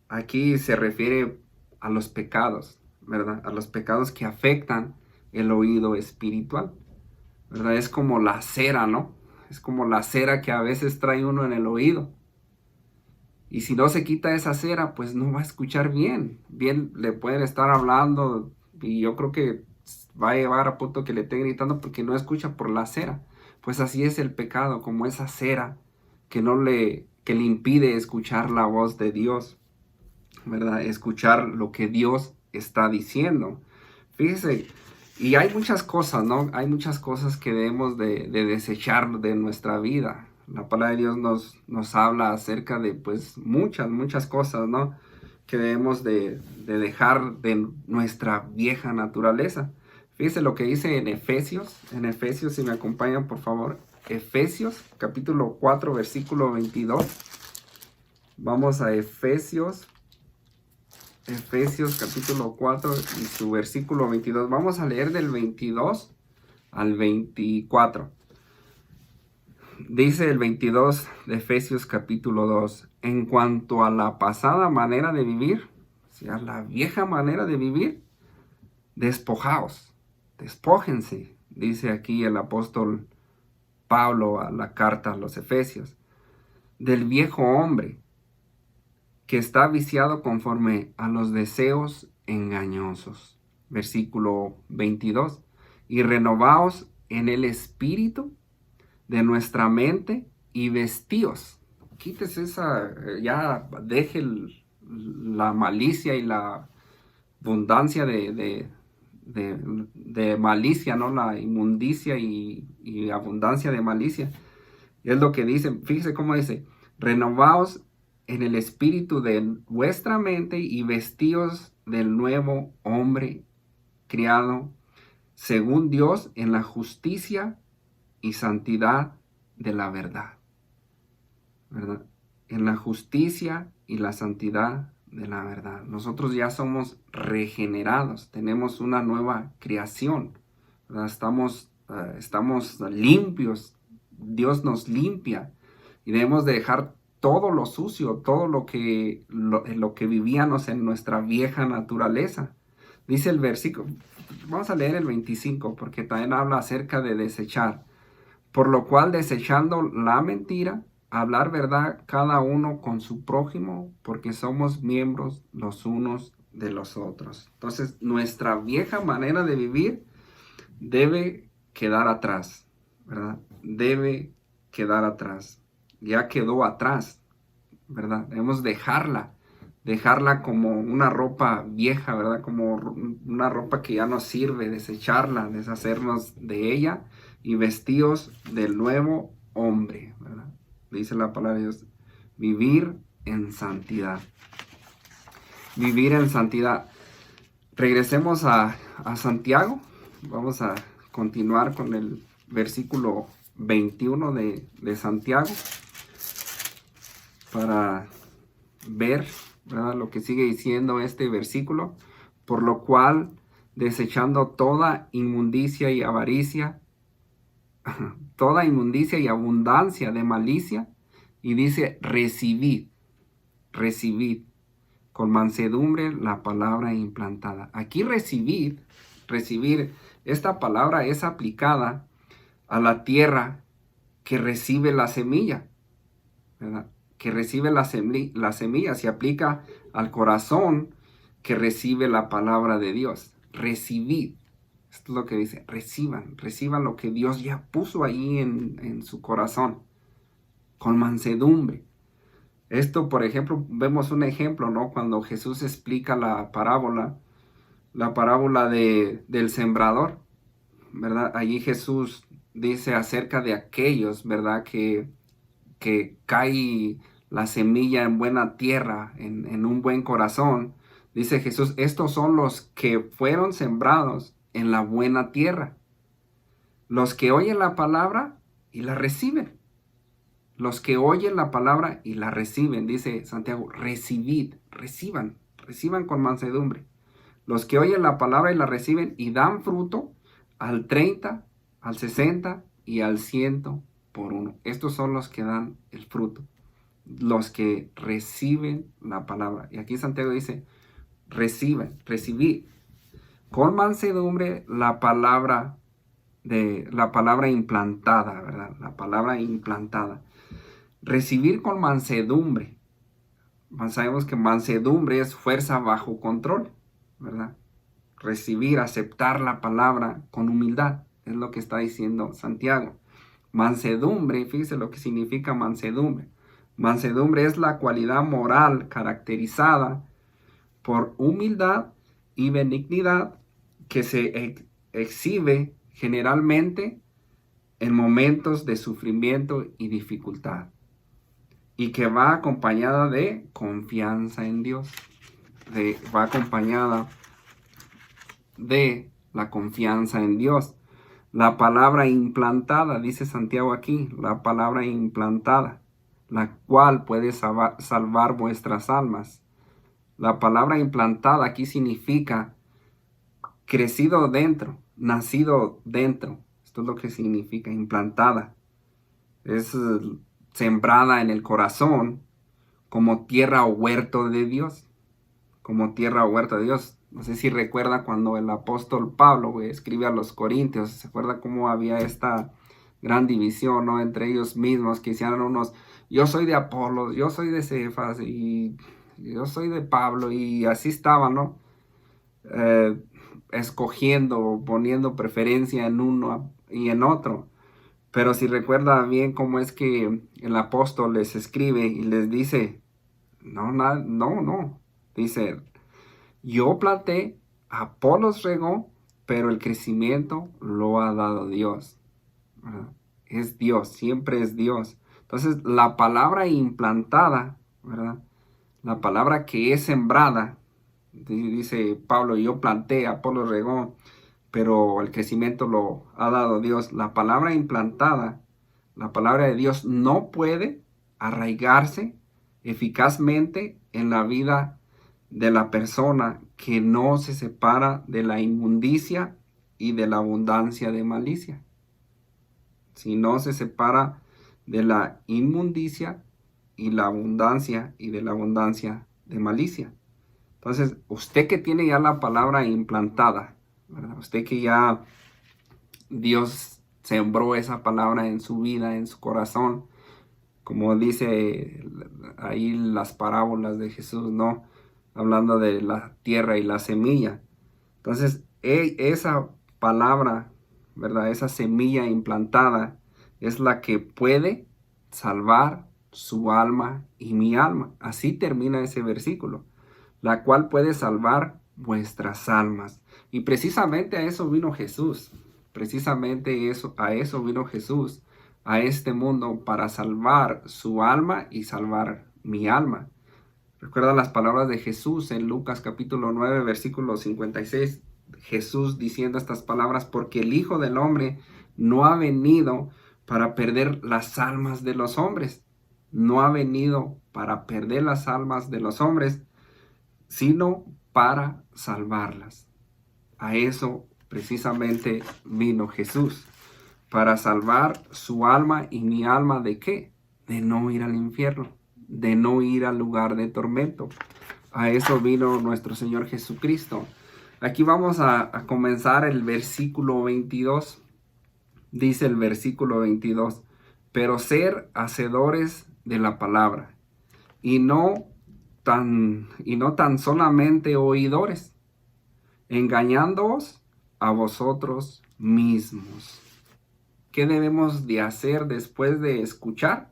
aquí se refiere a los pecados, ¿verdad? A los pecados que afectan el oído espiritual, ¿verdad? Es como la cera, ¿no? Es como la cera que a veces trae uno en el oído. Y si no se quita esa cera, pues no va a escuchar bien. Bien, le pueden estar hablando y yo creo que va a llevar a punto que le esté gritando porque no escucha por la cera. Pues así es el pecado, como esa cera que le impide escuchar la voz de Dios, ¿verdad? Escuchar lo que Dios está diciendo. Fíjese, y hay muchas cosas, ¿no? Hay muchas cosas que debemos de desechar de nuestra vida. La palabra de Dios nos habla acerca de, pues, muchas cosas, ¿no? Que debemos de dejar de nuestra vieja naturaleza. Fíjese lo que dice en Efesios, si me acompañan, por favor. Efesios, capítulo 4, versículo 22. Vamos a Efesios capítulo 4 y su versículo 22. Vamos a leer del 22 al 24. Dice el 22 de Efesios capítulo 2. En cuanto a la pasada manera de vivir, o sea, la vieja manera de vivir, despojaos, despójense, dice aquí el apóstol Pablo a la carta a los Efesios, del viejo hombre que está viciado conforme a los deseos engañosos. Versículo 22. Y renovaos en el espíritu de nuestra mente y vestíos. Quítese ya deje la malicia y la abundancia de malicia, ¿no? La inmundicia y abundancia de malicia. Y es lo que dice, fíjese cómo dice, renovaos en el espíritu de vuestra mente y vestíos del nuevo hombre criado según Dios en la justicia y santidad de la verdad, ¿verdad? En la justicia y la santidad de la verdad. Nosotros ya somos regenerados, tenemos una nueva creación, ¿verdad? Estamos limpios, Dios nos limpia y debemos de dejar todo lo sucio, todo lo que vivíamos en nuestra vieja naturaleza. Dice el versículo, vamos a leer el 25 porque también habla acerca de desechar. Por lo cual, desechando la mentira, hablar verdad cada uno con su prójimo, porque somos miembros los unos de los otros. Entonces, nuestra vieja manera de vivir debe quedar atrás, ¿verdad? Debe quedar atrás. Ya quedó atrás, ¿verdad? Debemos dejarla como una ropa vieja, ¿verdad? Como una ropa que ya no sirve, desecharla, deshacernos de ella y vestíos del nuevo hombre, ¿verdad? Dice la palabra de Dios, vivir en santidad. Vivir en santidad. Regresemos a Santiago. Vamos a continuar con el versículo 21 de Santiago para ver, ¿verdad?, lo que sigue diciendo este versículo. Por lo cual, desechando toda inmundicia y avaricia, toda inmundicia y abundancia de malicia, y dice, recibid con mansedumbre la palabra implantada. Aquí recibir, esta palabra es aplicada a la tierra que recibe la semilla, ¿verdad? Que recibe la semilla, se aplica al corazón que recibe la palabra de Dios. Recibid. Esto es lo que dice, reciban lo que Dios ya puso ahí en su corazón, con mansedumbre. Esto, por ejemplo, vemos un ejemplo, ¿no? Cuando Jesús explica la parábola del sembrador, ¿verdad? Allí Jesús dice acerca de aquellos, ¿verdad?, que cae la semilla en buena tierra, en un buen corazón. Dice Jesús, estos son los que fueron sembrados en la buena tierra, los que oyen la palabra y la reciben. Los que oyen la palabra y la reciben, dice Santiago, recibid, reciban con mansedumbre. Los que oyen la palabra y la reciben y dan fruto al 30, al 60 y al 100 por uno. Estos son los que dan el fruto, los que reciben la palabra. Y aquí Santiago dice, recibid con mansedumbre la palabra implantada, ¿verdad? La palabra implantada. Recibir con mansedumbre. Sabemos que mansedumbre es fuerza bajo control, ¿verdad? Recibir, aceptar la palabra con humildad, es lo que está diciendo Santiago. Mansedumbre, fíjese lo que significa mansedumbre. Mansedumbre es la cualidad moral caracterizada por humildad y benignidad que se exhibe generalmente en momentos de sufrimiento y dificultad, y que va acompañada de confianza en Dios, va acompañada de la confianza en Dios. La palabra implantada, dice Santiago aquí, la palabra implantada, la cual puede salvar vuestras almas. La palabra implantada aquí significa crecido dentro, nacido dentro. Esto es lo que significa implantada. Es sembrada en el corazón como tierra o huerto de Dios. Como tierra o huerto de Dios. No sé si recuerda cuando el apóstol Pablo escribe a los Corintios. ¿Se acuerda cómo había esta gran división, ¿no? Entre ellos mismos, que hicieron unos, yo soy de Apolo, yo soy de Cefas y yo soy de Pablo, y así estaban, ¿no? Escogiendo, poniendo preferencia en uno y en otro. Pero si recuerda bien cómo es que el apóstol les escribe y les dice, no. Dice, yo planté, Apolos regó, pero el crecimiento lo ha dado Dios. ¿Verdad? Es Dios, siempre es Dios. Entonces, la palabra implantada, ¿verdad? La palabra que es sembrada, dice Pablo, yo planté, Apolos regó, pero el crecimiento lo ha dado Dios. La palabra implantada, la palabra de Dios no puede arraigarse eficazmente en la vida de la persona que no se separa de la inmundicia y de la abundancia de malicia. Si no se separa de la inmundicia y la abundancia y de la abundancia de malicia. Entonces, usted que tiene ya la palabra implantada, ¿verdad? Usted que ya Dios sembró esa palabra en su vida, en su corazón, como dice ahí las parábolas de Jesús, ¿no? Hablando de la tierra y la semilla. Entonces, esa palabra, ¿verdad? Esa semilla implantada es la que puede salvar su alma y mi alma. Así termina ese versículo. La cual puede salvar vuestras almas. Y precisamente a eso vino Jesús. Precisamente a eso vino Jesús a este mundo, para salvar su alma y salvar mi alma. Recuerda las palabras de Jesús en Lucas capítulo 9, versículo 56. Jesús diciendo estas palabras, porque el Hijo del Hombre no ha venido para perder las almas de los hombres. No ha venido para perder las almas de los hombres, sino para salvarlas. A eso precisamente vino Jesús, para salvar su alma y mi alma. ¿De qué? De no ir al infierno, de no ir al lugar de tormento. A eso vino nuestro Señor Jesucristo. Aquí vamos a comenzar el versículo 22. Dice el versículo 22, pero ser hacedores de la palabra y no tan solamente oidores, engañándoos a vosotros mismos. ¿Qué debemos de hacer después de escuchar?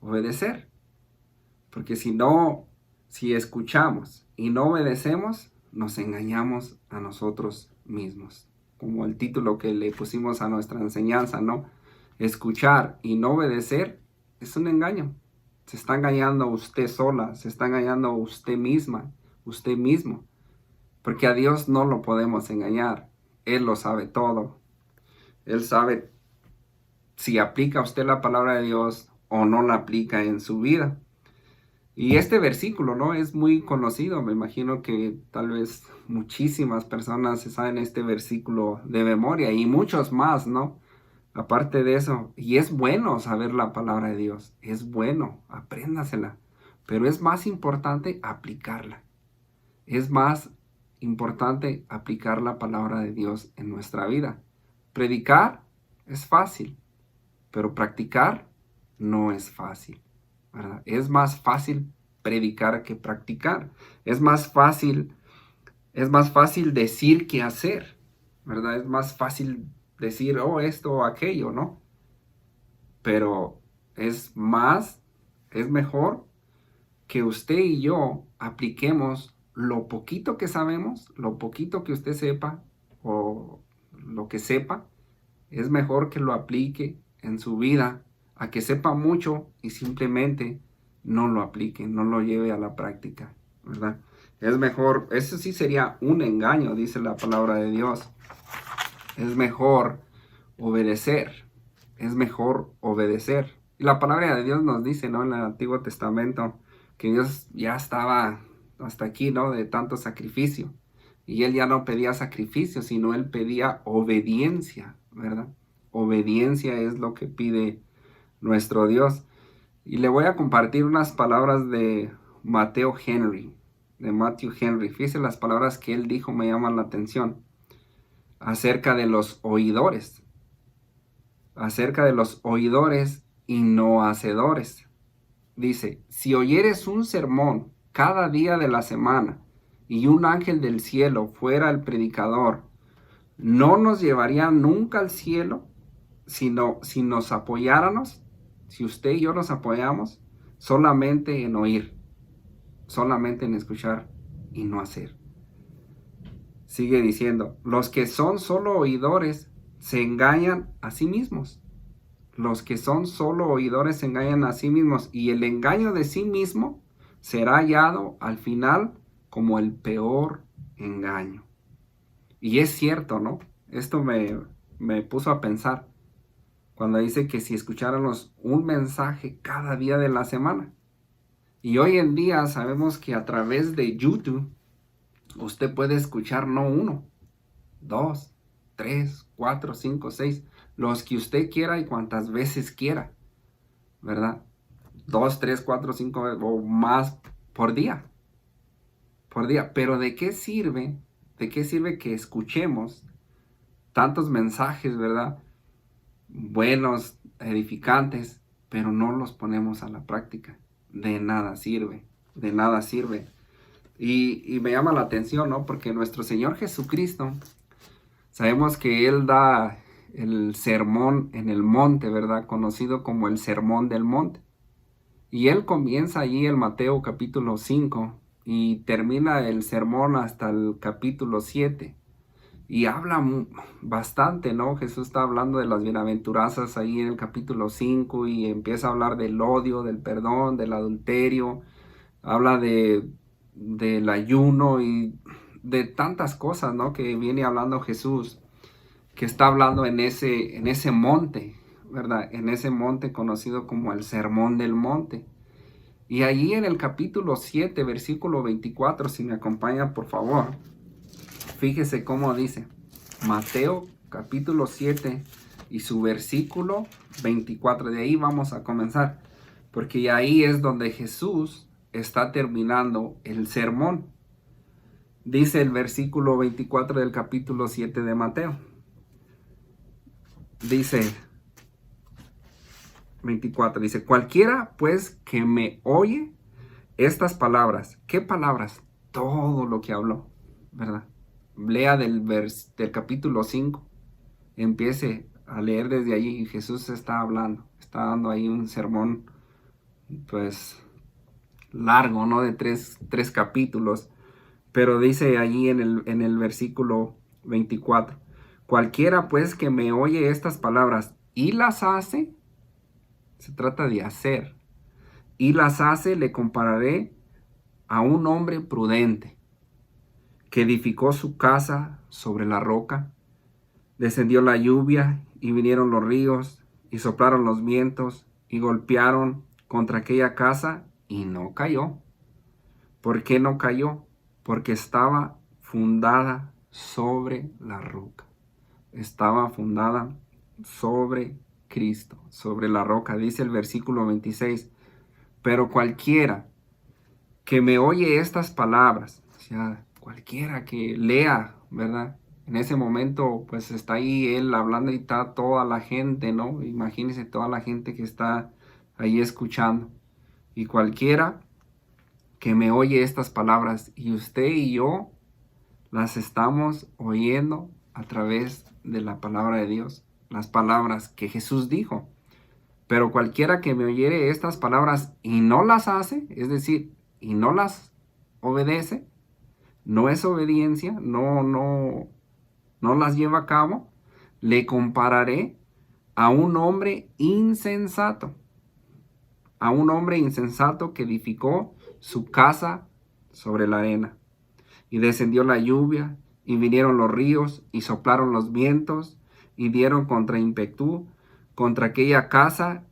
Obedecer. Porque si escuchamos y no obedecemos, nos engañamos a nosotros mismos. Como el título que le pusimos a nuestra enseñanza, ¿no? Escuchar y no obedecer es un engaño. Se está engañando usted sola, se está engañando usted misma, usted mismo. Porque a Dios no lo podemos engañar. Él lo sabe todo. Él sabe si aplica usted la palabra de Dios o no la aplica en su vida. Y este versículo, ¿no? Es muy conocido. Me imagino que tal vez muchísimas personas se saben este versículo de memoria y muchos más, ¿no? Aparte de eso, y es bueno saber la palabra de Dios. Es bueno, apréndasela. Pero es más importante aplicarla. Es más importante aplicar la palabra de Dios en nuestra vida. Predicar es fácil, pero practicar no es fácil, ¿verdad? Es más fácil predicar que practicar. Es más fácil decir que hacer, ¿verdad? Es más fácil decir, oh, esto o aquello, ¿no? Pero es mejor que usted y yo apliquemos lo poquito que sabemos, lo poquito que usted sepa o lo que sepa, es mejor que lo aplique en su vida a que sepa mucho y simplemente no lo aplique, no lo lleve a la práctica, ¿verdad? Es mejor, eso sí sería un engaño, dice la palabra de Dios. Es mejor obedecer, es mejor obedecer. Y la palabra de Dios nos dice, ¿no? En el Antiguo Testamento, que Dios ya estaba hasta aquí, ¿no? De tanto sacrificio. Y Él ya no pedía sacrificio, sino Él pedía obediencia, ¿verdad? Obediencia es lo que pide nuestro Dios. Y le voy a compartir unas palabras de Matthew Henry. Fíjese las palabras que él dijo, me llaman la atención. Acerca de los oidores. Acerca de los oidores y no hacedores. Dice, si oyeres un sermón cada día de la semana y un ángel del cielo fuera el predicador, no nos llevaría nunca al cielo, sino si nos apoyáramos, si usted y yo nos apoyamos, solamente en oír, solamente en escuchar y no hacer. Sigue diciendo, los que son solo oidores se engañan a sí mismos. Los que son solo oidores se engañan a sí mismos y el engaño de sí mismo será hallado al final como el peor engaño. Y es cierto, ¿no? Esto me puso a pensar cuando dice que si escucháramos un mensaje cada día de la semana. Y hoy en día sabemos que a través de YouTube usted puede escuchar no uno, 2, 3, 4, 5, 6, los que usted quiera y cuantas veces quiera, ¿verdad? 2, 3, 4, 5 o más por día. Por día. Pero ¿de qué sirve? ¿De qué sirve que escuchemos tantos mensajes, ¿verdad? Buenos, edificantes, pero no los ponemos a la práctica? De nada sirve, de nada sirve. Y me llama la atención, ¿no? Porque nuestro Señor Jesucristo, sabemos que Él da el sermón en el monte, ¿verdad? Conocido como el sermón del monte. Y Él comienza allí en Mateo capítulo 5 y termina el sermón hasta el capítulo 7. Y habla bastante, ¿no? Jesús está hablando de las bienaventuranzas ahí en el capítulo 5 y empieza a hablar del odio, del perdón, del adulterio. Habla del ayuno y de tantas cosas, ¿no? Que viene hablando Jesús, que está hablando en ese monte, ¿verdad? En ese monte conocido como el Sermón del Monte. Y allí en el capítulo 7, versículo 24, si me acompaña, por favor, fíjese cómo dice. Mateo capítulo 7 y su versículo 24. De ahí vamos a comenzar, porque ahí es donde Jesús está terminando el sermón. Dice el versículo 24 del capítulo 7 de Mateo. Dice 24, dice, cualquiera pues que me oye estas palabras. ¿Qué palabras? Todo lo que habló, ¿verdad? Lea del capítulo 5. Empiece a leer desde allí y Jesús está hablando. Está dando ahí un sermón, pues, largo, ¿no? De tres capítulos. Pero dice allí en el versículo 24. Cualquiera pues que me oye estas palabras y las hace, se trata de hacer, y las hace, le compararé a un hombre prudente que edificó su casa sobre la roca. Descendió la lluvia y vinieron los ríos y soplaron los vientos y golpearon contra aquella casa y no cayó. ¿Por qué no cayó? Porque estaba fundada sobre la roca. Estaba fundada sobre Cristo, sobre la roca. Dice el versículo 26. Pero cualquiera que me oye estas palabras, o sea, cualquiera que lea, ¿verdad? En ese momento, pues está ahí él hablando y está toda la gente, ¿no? Imagínense toda la gente que está ahí escuchando. Y cualquiera que me oye estas palabras, y usted y yo las estamos oyendo a través de la palabra de Dios, las palabras que Jesús dijo. Pero cualquiera que me oyere estas palabras y no las hace, es decir, y no las obedece, no es obediencia, no las lleva a cabo, le compararé a un hombre insensato, que edificó su casa sobre la arena. Y descendió la lluvia, y vinieron los ríos, y soplaron los vientos, y dieron contra ímpetu contra aquella casa,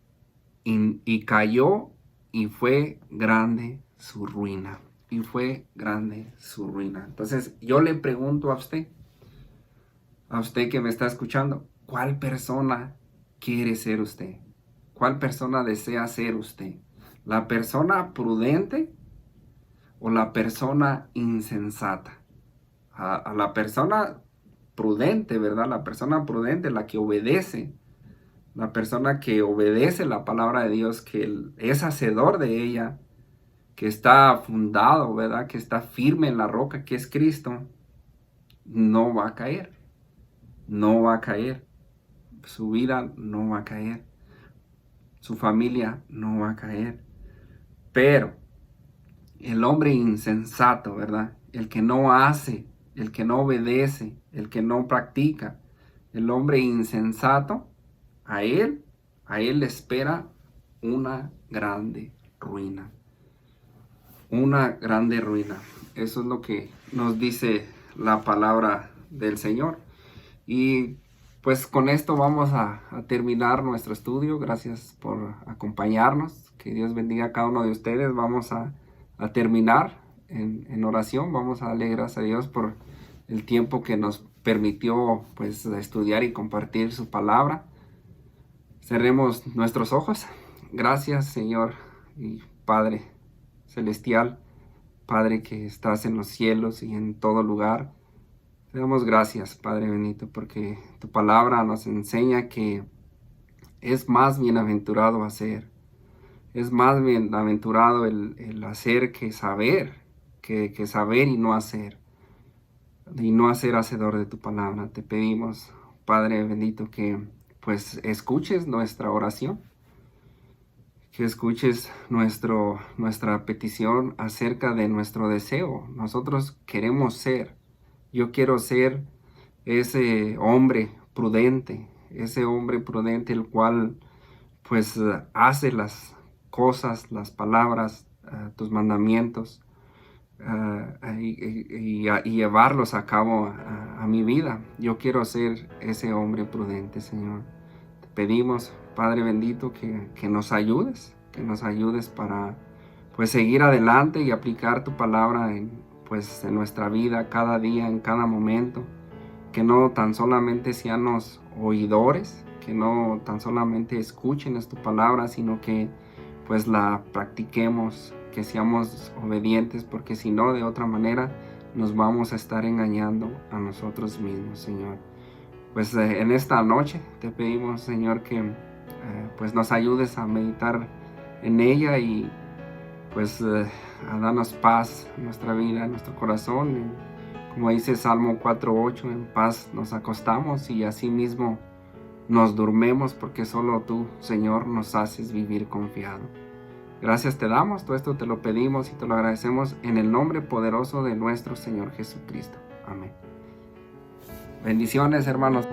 y cayó, y fue grande su ruina. Y fue grande su ruina. Entonces, yo le pregunto a usted que me está escuchando, ¿cuál persona quiere ser usted? ¿Cuál persona desea ser usted? ¿La persona prudente o la persona insensata? A la persona prudente, ¿verdad? La persona prudente, la que obedece, la persona que obedece la palabra de Dios, que es hacedor de ella, que está fundado, ¿verdad? Que está firme en la roca, que es Cristo, no va a caer. No va a caer. Su vida no va a caer. Su familia no va a caer. Pero el hombre insensato, ¿verdad? El que no hace, el que no obedece, el que no practica, el hombre insensato, a él le espera una grande ruina. Una grande ruina. Eso es lo que nos dice la palabra del Señor. Y pues con esto vamos a terminar nuestro estudio. Gracias por acompañarnos. Que Dios bendiga a cada uno de ustedes. Vamos a terminar en oración. Vamos a darle gracias a Dios por el tiempo que nos permitió pues estudiar y compartir su palabra. Cerremos nuestros ojos. Gracias, Señor y Padre Celestial, Padre que estás en los cielos y en todo lugar. Te damos gracias, Padre bendito, porque tu palabra nos enseña que es más bienaventurado hacer. Es más bienaventurado el hacer que saber, que saber y no hacer. Y no hacer hacedor de tu palabra. Te pedimos, Padre bendito, que pues escuches nuestra oración. Que escuches nuestra petición acerca de nuestro deseo. Nosotros queremos ser. Yo quiero ser ese hombre prudente, el cual pues hace las cosas, las palabras, tus mandamientos y llevarlos a cabo a mi vida. Yo quiero ser ese hombre prudente, Señor. Te pedimos, Padre bendito, que nos ayudes, para pues seguir adelante y aplicar tu palabra en nuestra vida, cada día, en cada momento. Que no tan solamente seamos oidores, que no tan solamente escuchen tu palabra, sino que pues la practiquemos, que seamos obedientes, porque si no, de otra manera nos vamos a estar engañando a nosotros mismos, Señor. Pues en esta noche te pedimos, Señor, que pues nos ayudes a meditar en ella y pues a darnos paz en nuestra vida, en nuestro corazón. Como dice Salmo 4:8, en paz nos acostamos y así mismo nos durmemos, porque solo tú, Señor, nos haces vivir confiado. Gracias te damos, todo esto te lo pedimos y te lo agradecemos en el nombre poderoso de nuestro Señor Jesucristo. Amén. Bendiciones, hermanos.